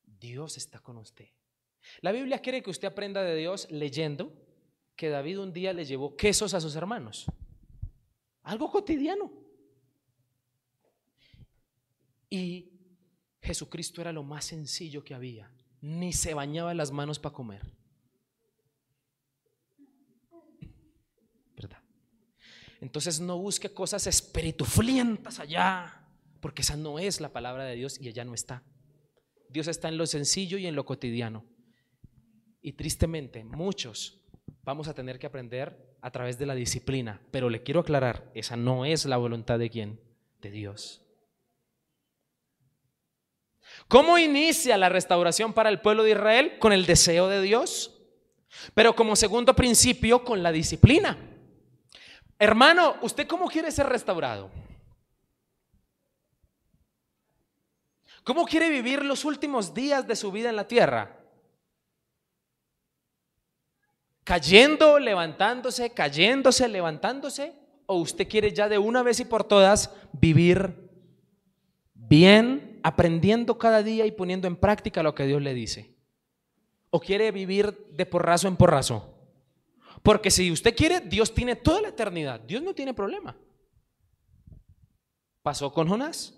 Dios está con usted. La Biblia quiere que usted aprenda de Dios leyendo que David un día le llevó quesos a sus hermanos. Algo cotidiano. Y Jesucristo era lo más sencillo que había. Ni se bañaba las manos para comer. ¿Verdad? Entonces no busque cosas espirituflientas allá, porque esa no es la palabra de Dios y allá no está. Dios está en lo sencillo y en lo cotidiano. Y tristemente muchos vamos a tener que aprender a través de la disciplina, pero le quiero aclarar, esa no es la voluntad de ¿quién? De Dios. ¿Cómo inicia la restauración para el pueblo de Israel? Con el deseo de Dios, pero como segundo principio con la disciplina. Hermano, ¿usted cómo quiere ser restaurado? ¿Cómo quiere vivir los últimos días de su vida en la tierra? ¿Cayendo, levantándose, cayéndose, levantándose? ¿O usted quiere ya de una vez y por todas vivir bien, aprendiendo cada día y poniendo en práctica lo que Dios le dice? ¿O quiere vivir de porrazo en porrazo? Porque si usted quiere, Dios tiene toda la eternidad. Dios no tiene problema. Pasó con Jonás.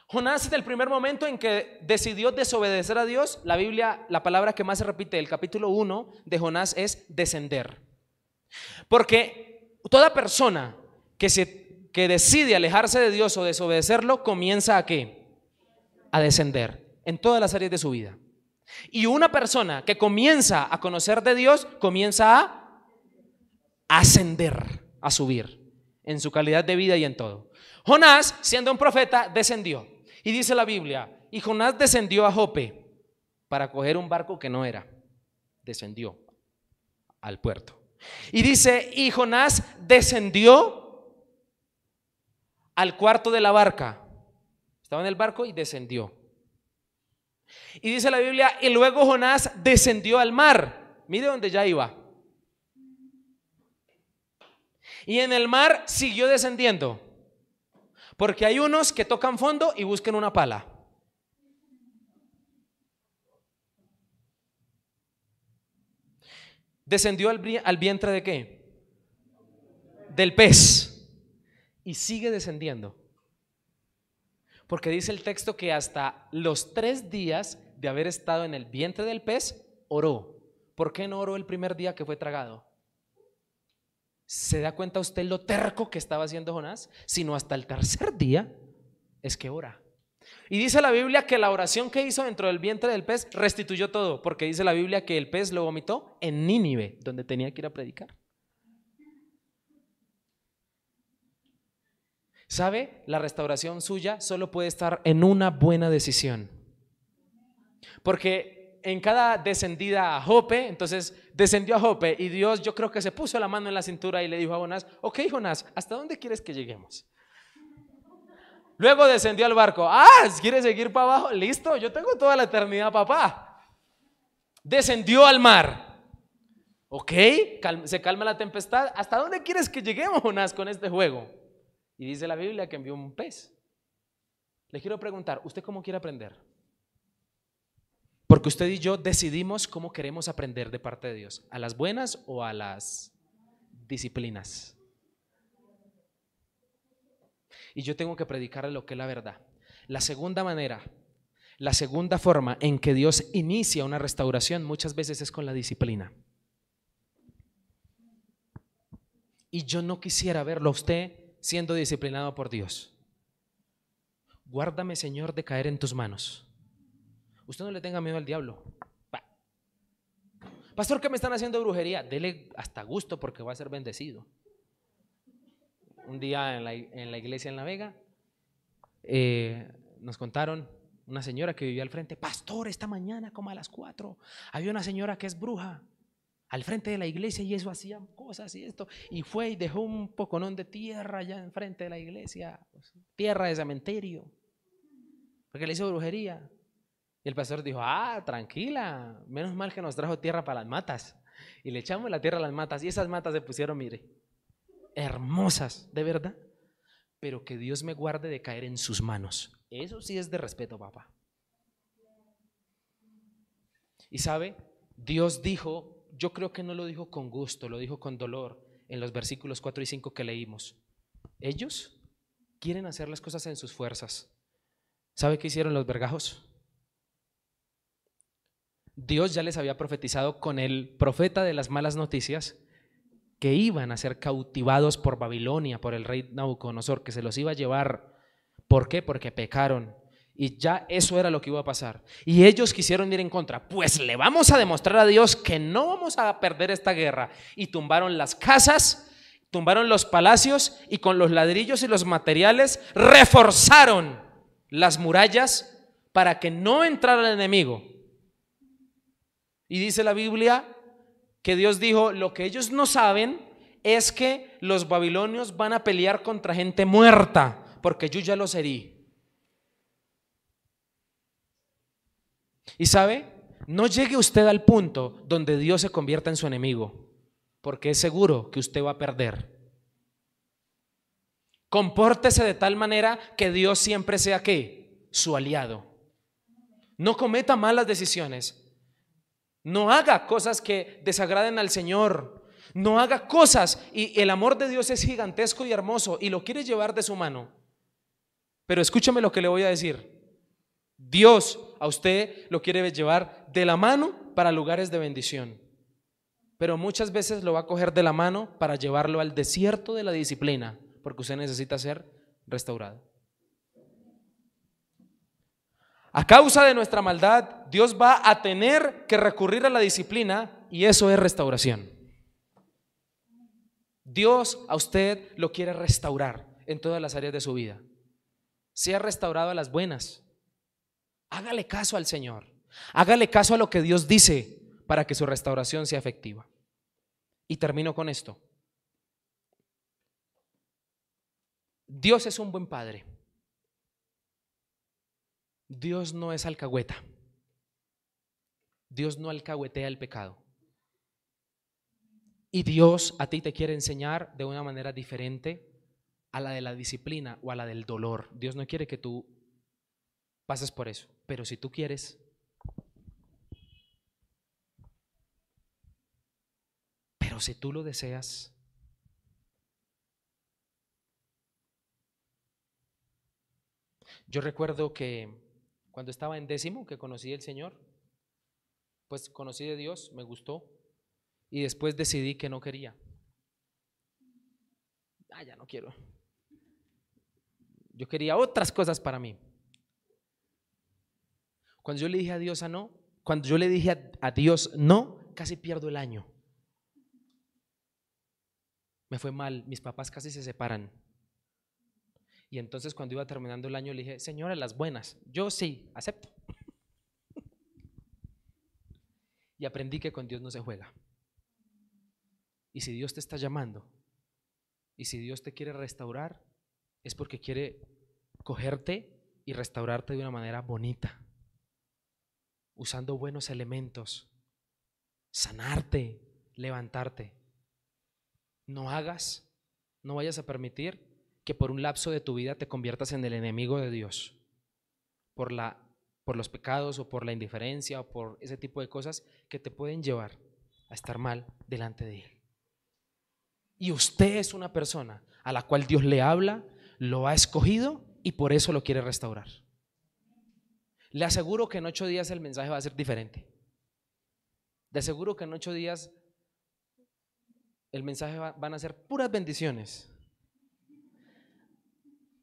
Jonás, en el primer momento en que decidió desobedecer a Dios, la Biblia, la palabra que más se repite del capítulo 1 de Jonás es descender. Porque toda persona que decide alejarse de Dios o desobedecerlo, comienza ¿a qué? A descender en todas las áreas de su vida. Y una persona que comienza a conocer de Dios, comienza a ascender, a subir en su calidad de vida y en todo. Jonás, siendo un profeta, descendió. Y dice la Biblia, y Jonás descendió a Jope para coger un barco que no era. Descendió al puerto. Y dice, y Jonás descendió al cuarto de la barca. Estaba en el barco y descendió. Y dice la Biblia, y luego Jonás descendió al mar. Mire dónde ya iba. Y en el mar siguió descendiendo. Porque hay unos que tocan fondo y buscan una pala. ¿Descendió al vientre de qué? Del pez. Y sigue descendiendo. Porque dice el texto que hasta los 3 días de haber estado en el vientre del pez, oró. ¿Por qué no oró el primer día que fue tragado? ¿Se da cuenta usted lo terco que estaba haciendo Jonás? Sino hasta el tercer día es que ora. Y dice la Biblia que la oración que hizo dentro del vientre del pez restituyó todo, porque dice la Biblia que el pez lo vomitó en Nínive, donde tenía que ir a predicar. ¿Sabe? La restauración suya solo puede estar en una buena decisión. Porque en cada descendida a Jope, entonces descendió a Jope y Dios, yo creo que se puso la mano en la cintura y le dijo a Jonás, ok Jonás, ¿hasta dónde quieres que lleguemos? Luego descendió al barco, ¿quieres seguir para abajo? Listo, yo tengo toda la eternidad, papá. Descendió al mar, ok, se calma la tempestad. ¿Hasta dónde quieres que lleguemos, Jonás, con este juego? Y dice la Biblia que envió un pez. Le quiero preguntar, ¿usted cómo quiere aprender? Porque usted y yo decidimos cómo queremos aprender de parte de Dios, a las buenas o a las disciplinas. Y yo tengo que predicarle lo que es la verdad. La segunda manera, la segunda forma en que Dios inicia una restauración muchas veces es con la disciplina. Y yo no quisiera verlo a usted siendo disciplinado por Dios. Guárdame, Señor, de caer en tus manos. Usted no le tenga miedo al diablo. Pastor, ¿qué me están haciendo brujería? Dele hasta gusto porque va a ser bendecido. Un día en la iglesia en La Vega nos contaron una señora que vivía al frente. Pastor, esta mañana como a las 4 había una señora que es bruja al frente de la iglesia y eso hacía cosas y esto. Y fue y dejó un poconón de tierra allá enfrente de la iglesia, tierra de cementerio. porque le hizo brujería. Y el pastor dijo, tranquila, menos mal que nos trajo tierra para las matas. Y le echamos la tierra a las matas y esas matas se pusieron, mire, hermosas, de verdad. Pero que Dios me guarde de caer en sus manos. Eso sí es de respeto, papá. Y sabe, Dios dijo, yo creo que no lo dijo con gusto, lo dijo con dolor en los versículos 4 y 5 que leímos. Ellos quieren hacer las cosas en sus fuerzas. ¿Sabe qué hicieron los vergajos? Dios ya les había profetizado con el profeta de las malas noticias que iban a ser cautivados por Babilonia, por el rey Nabucodonosor, que se los iba a llevar. ¿Por qué? Porque pecaron. Y ya eso era lo que iba a pasar. Y ellos quisieron ir en contra. Pues le vamos a demostrar a Dios que no vamos a perder esta guerra. Y tumbaron las casas, tumbaron los palacios y con los ladrillos y los materiales reforzaron las murallas para que no entrara el enemigo. Y dice la Biblia que Dios dijo, lo que ellos no saben es que los babilonios van a pelear contra gente muerta, porque yo ya los herí. Y sabe, no llegue usted al punto donde Dios se convierta en su enemigo, porque es seguro que usted va a perder. Compórtese de tal manera que Dios siempre sea ¿qué? Su aliado. No cometa malas decisiones. No haga cosas que desagraden al Señor. No haga cosas, y el amor de Dios es gigantesco y hermoso y lo quiere llevar de su mano. Pero escúchame lo que le voy a decir. Dios a usted lo quiere llevar de la mano para lugares de bendición, pero muchas veces lo va a coger de la mano para llevarlo al desierto de la disciplina, porque usted necesita ser restaurado. A causa de nuestra maldad, Dios va a tener que recurrir a la disciplina, y eso es restauración. Dios a usted lo quiere restaurar en todas las áreas de su vida. Sea restaurado a las buenas. Hágale caso al Señor. Hágale caso a lo que Dios dice para que su restauración sea efectiva. Y termino con esto. Dios es un buen padre. Dios no es alcahueta. Dios no alcahuetea el pecado. Y Dios a ti te quiere enseñar de una manera diferente a la de la disciplina o a la del dolor. Dios no quiere que tú pases por eso, pero si tú quieres, pero si tú lo deseas, yo recuerdo que cuando estaba en 10º, que conocí al Señor, pues conocí de Dios, me gustó, y después decidí que no quería. Ya no quiero. Yo quería otras cosas para mí. Cuando yo le dije a Dios cuando yo le dije a Dios no, casi pierdo el año. Me fue mal, mis papás casi se separan. Y entonces cuando iba terminando el año le dije, Señora, las buenas, yo sí, acepto. Y aprendí que con Dios no se juega. Y si Dios te está llamando, y si Dios te quiere restaurar, es porque quiere cogerte y restaurarte de una manera bonita, usando buenos elementos, sanarte, levantarte. No vayas a permitir que por un lapso de tu vida te conviertas en el enemigo de Dios por los pecados o por la indiferencia o por ese tipo de cosas que te pueden llevar a estar mal delante de Él. Y usted es una persona a la cual Dios le habla, lo ha escogido y por eso lo quiere restaurar. Le aseguro que en 8 días el mensaje va a ser diferente. Le aseguro que en 8 días el mensaje van a ser puras bendiciones.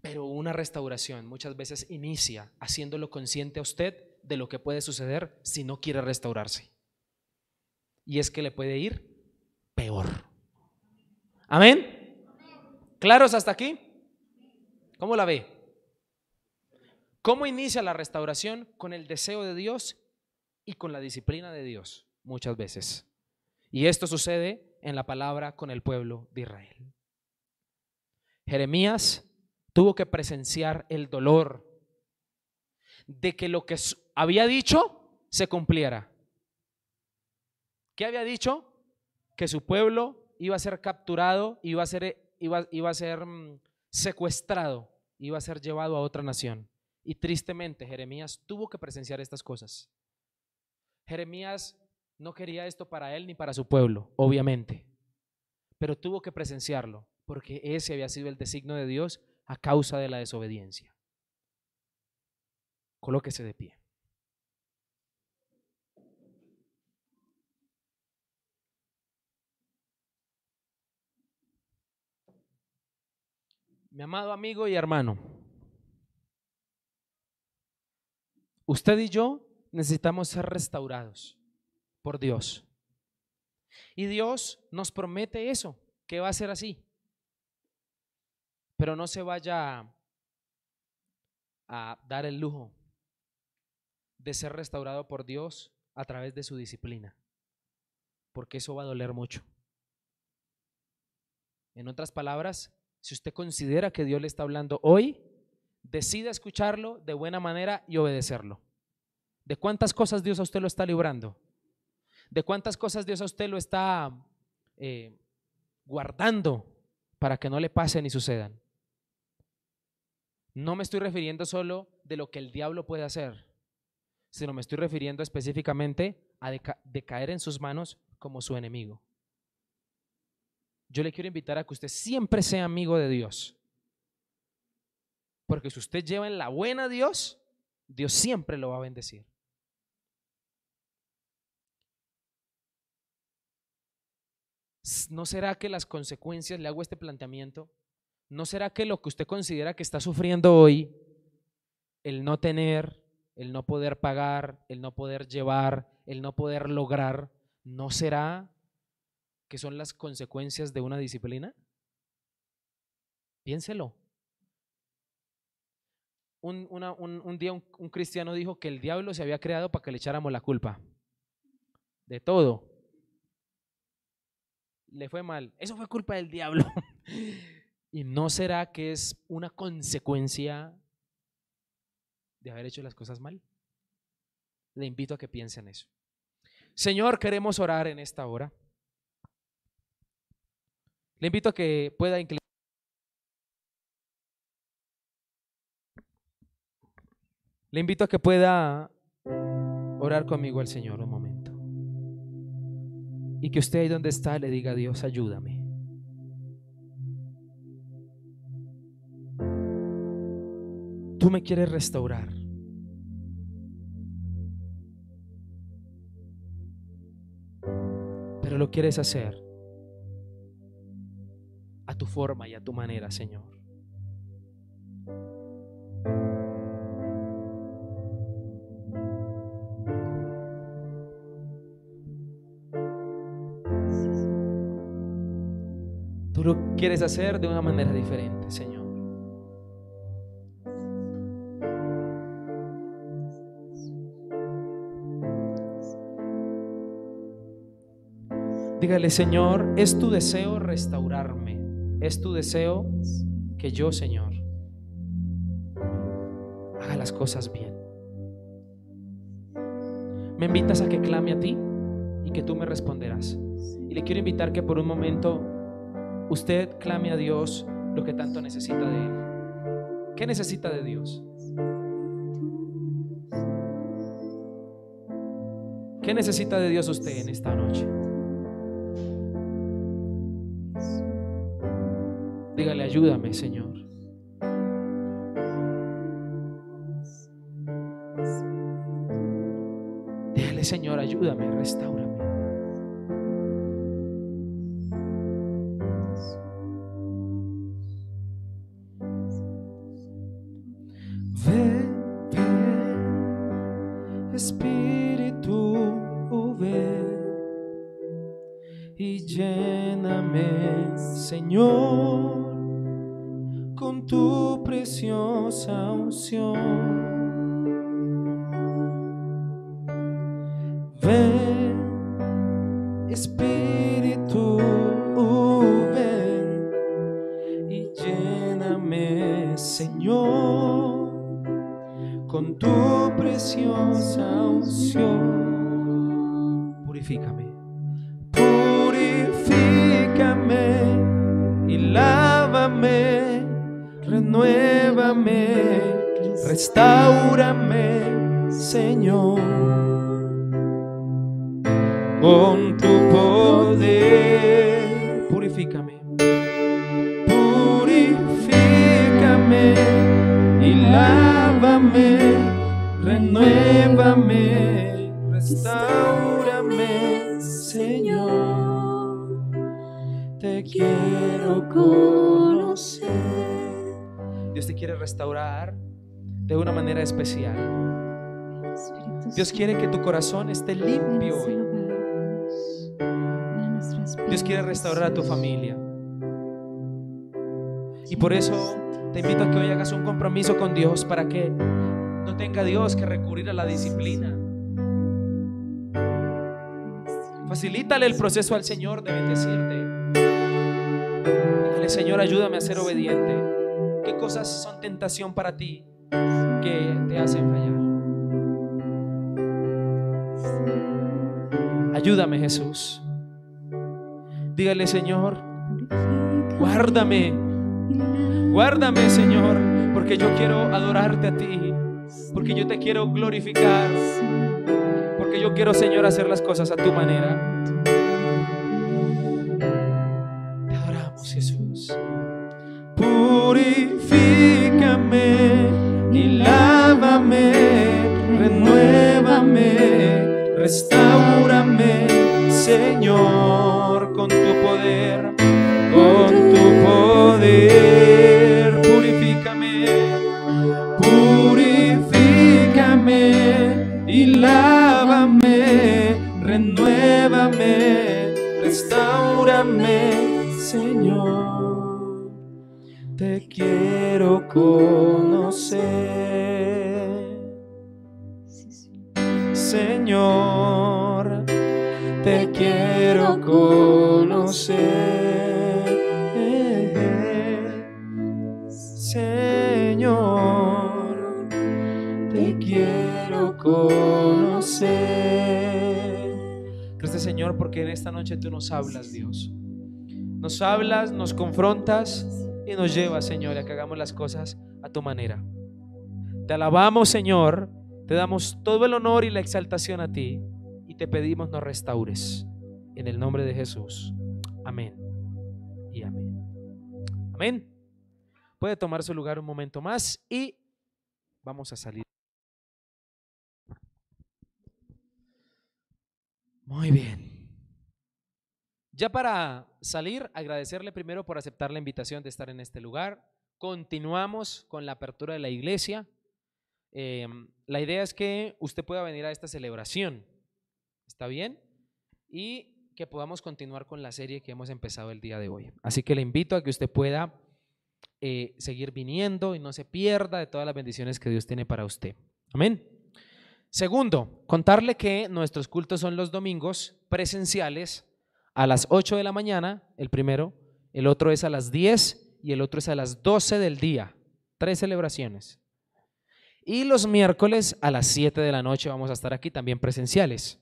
Pero una restauración muchas veces inicia haciéndolo consciente a usted de lo que puede suceder si no quiere restaurarse. Y es que le puede ir peor. ¿Amén? ¿Claros hasta aquí? ¿Cómo la ve? ¿Cómo inicia la restauración? Con el deseo de Dios y con la disciplina de Dios muchas veces. Y esto sucede en la palabra con el pueblo de Israel. Jeremías tuvo que presenciar el dolor de que lo que había dicho se cumpliera. ¿Qué había dicho? Que su pueblo iba a ser capturado, iba a ser secuestrado, iba a ser llevado a otra nación. Y tristemente Jeremías tuvo que presenciar estas cosas. Jeremías no quería esto para él ni para su pueblo, obviamente, pero tuvo que presenciarlo porque ese había sido el designio de Dios a causa de la desobediencia. Colóquese de pie. Mi amado amigo y hermano, usted y yo necesitamos ser restaurados por Dios. Y Dios nos promete eso, que va a ser así. Pero no se vaya a dar el lujo de ser restaurado por Dios a través de su disciplina, porque eso va a doler mucho. En otras palabras, si usted considera que Dios le está hablando hoy, decida escucharlo de buena manera y obedecerlo. ¿De cuántas cosas Dios a usted lo está librando? ¿De cuántas cosas Dios a usted lo está guardando para que no le pasen ni sucedan? No me estoy refiriendo solo de lo que el diablo puede hacer, sino me estoy refiriendo específicamente a de caer en sus manos como su enemigo. Yo le quiero invitar a que usted siempre sea amigo de Dios, porque si usted lleva en la buena a Dios, Dios siempre lo va a bendecir. ¿No será que las consecuencias, le hago este planteamiento, no será que lo que usted considera que está sufriendo hoy, el no tener, el no poder pagar, el no poder llevar, el no poder lograr, no será que son las consecuencias de una disciplina? Piénselo. Un día un cristiano dijo que el diablo se había creado para que le echáramos la culpa de todo. Le fue mal, eso fue culpa del diablo. ¿Y no será que es una consecuencia de haber hecho las cosas mal? Le invito a que piense en eso. Señor, queremos orar en esta hora. Le invito a que pueda inclinar. Le invito a que pueda orar conmigo al Señor un momento. Y que usted ahí donde está le diga a Dios, ayúdame. Tú me quieres restaurar. Pero lo quieres hacer a tu forma y a tu manera, Señor. Tú lo quieres hacer de una manera diferente, Señor. Dígale, Señor, es tu deseo restaurarme. Es tu deseo que yo, Señor, haga las cosas bien. Me invitas a que clame a ti y que tú me responderás. Y le quiero invitar que por un momento usted clame a Dios lo que tanto necesita de Él. ¿Qué necesita de Dios? ¿Qué necesita de Dios usted en esta noche? Dígale, ayúdame, Señor. Dígale, Señor, ayúdame, restáurame. Ven, ven, Espíritu, ven y lléname, Señor, con tu preciosa unción. Ven, Espíritu, ven y lléname, Señor, con tu preciosa unción. Purifícame, purifícame y lávame, renuévame, restáurame, Señor, con tu poder. Purifícame, purifícame y lávame, renuévame, restáurame, Señor, te quiero conocer. Dios te quiere restaurar de una manera especial. Dios quiere que tu corazón esté limpio hoy. Dios quiere restaurar a tu familia. Y por eso te invito a que hoy hagas un compromiso con Dios para que no tenga Dios que recurrir a la disciplina. Facilítale el proceso al Señor de bendecirte. Dígale: Señor, ayúdame a ser obediente. ¿Qué cosas son tentación para ti que te hacen fallar? Ayúdame, Jesús. Dígale: Señor, guárdame, guárdame, Señor, porque yo quiero adorarte a ti, porque yo te quiero glorificar, porque yo quiero, Señor, hacer las cosas a tu manera. Te adoramos, Jesús. Purifícame y lávame, renuévame, restáurame, Señor, con tu poder, con tu poder. Purifícame, purifícame y lávame, renuévame, restáurame, Señor, te quiero conocer. Señor, te quiero conocer. Señor, te quiero conocer. Gracias, Señor, porque en esta noche tú nos hablas, Dios. Nos hablas, nos confrontas y nos llevas, Señor, a que hagamos las cosas a tu manera. Te alabamos, Señor. Te damos todo el honor y la exaltación a ti y te pedimos nos restaures en el nombre de Jesús. Amén y amén. Amén. Puede tomar su lugar un momento más y vamos a salir. Muy bien. Ya para salir, agradecerle primero por aceptar la invitación de estar en este lugar. Continuamos con la apertura de la iglesia. La idea es que usted pueda venir a esta celebración, ¿está bien? Y que podamos continuar con la serie que hemos empezado el día de hoy. Así que le invito a que usted pueda seguir viniendo y no se pierda de todas las bendiciones que Dios tiene para usted. Amén. Segundo, contarle que nuestros cultos son los domingos presenciales a las 8 de la mañana, el primero, el otro es a las 10 y el otro es a las 12 del día. 3 celebraciones. Y los miércoles a las 7 de la noche vamos a estar aquí también presenciales.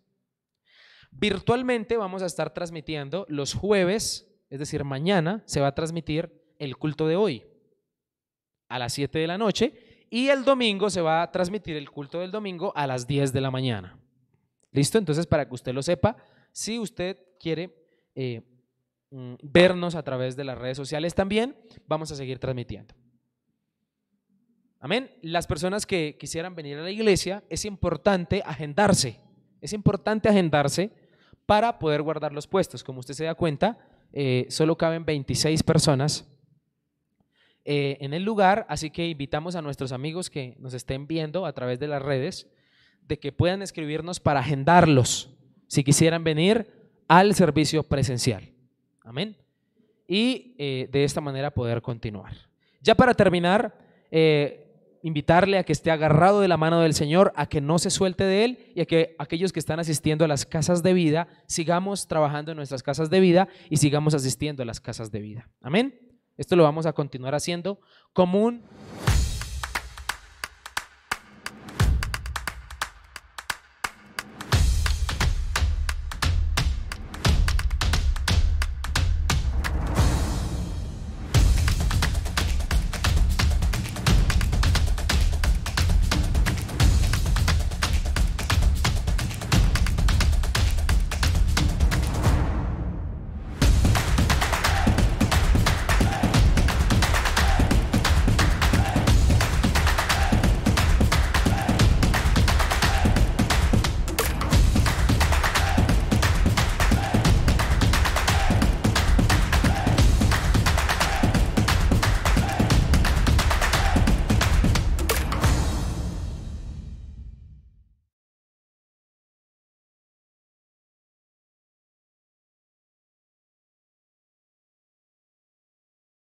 Virtualmente vamos a estar transmitiendo los jueves, es decir, mañana se va a transmitir el culto de hoy a las 7 de la noche y el domingo se va a transmitir el culto del domingo a las 10 de la mañana. ¿Listo? Entonces, para que usted lo sepa, si usted quiere vernos a través de las redes sociales también, vamos a seguir transmitiendo. Amén. Las personas que quisieran venir a la iglesia, es importante agendarse para poder guardar los puestos. Como usted se da cuenta, solo caben 26 personas en el lugar, así que invitamos a nuestros amigos que nos estén viendo a través de las redes, de que puedan escribirnos para agendarlos, si quisieran venir al servicio presencial. Amén. Y de esta manera poder continuar. Ya para terminar, invitarle a que esté agarrado de la mano del Señor, a que no se suelte de Él y a que aquellos que están asistiendo a las casas de vida, sigamos trabajando en nuestras casas de vida y sigamos asistiendo a las casas de vida. Amén. Esto lo vamos a continuar haciendo como un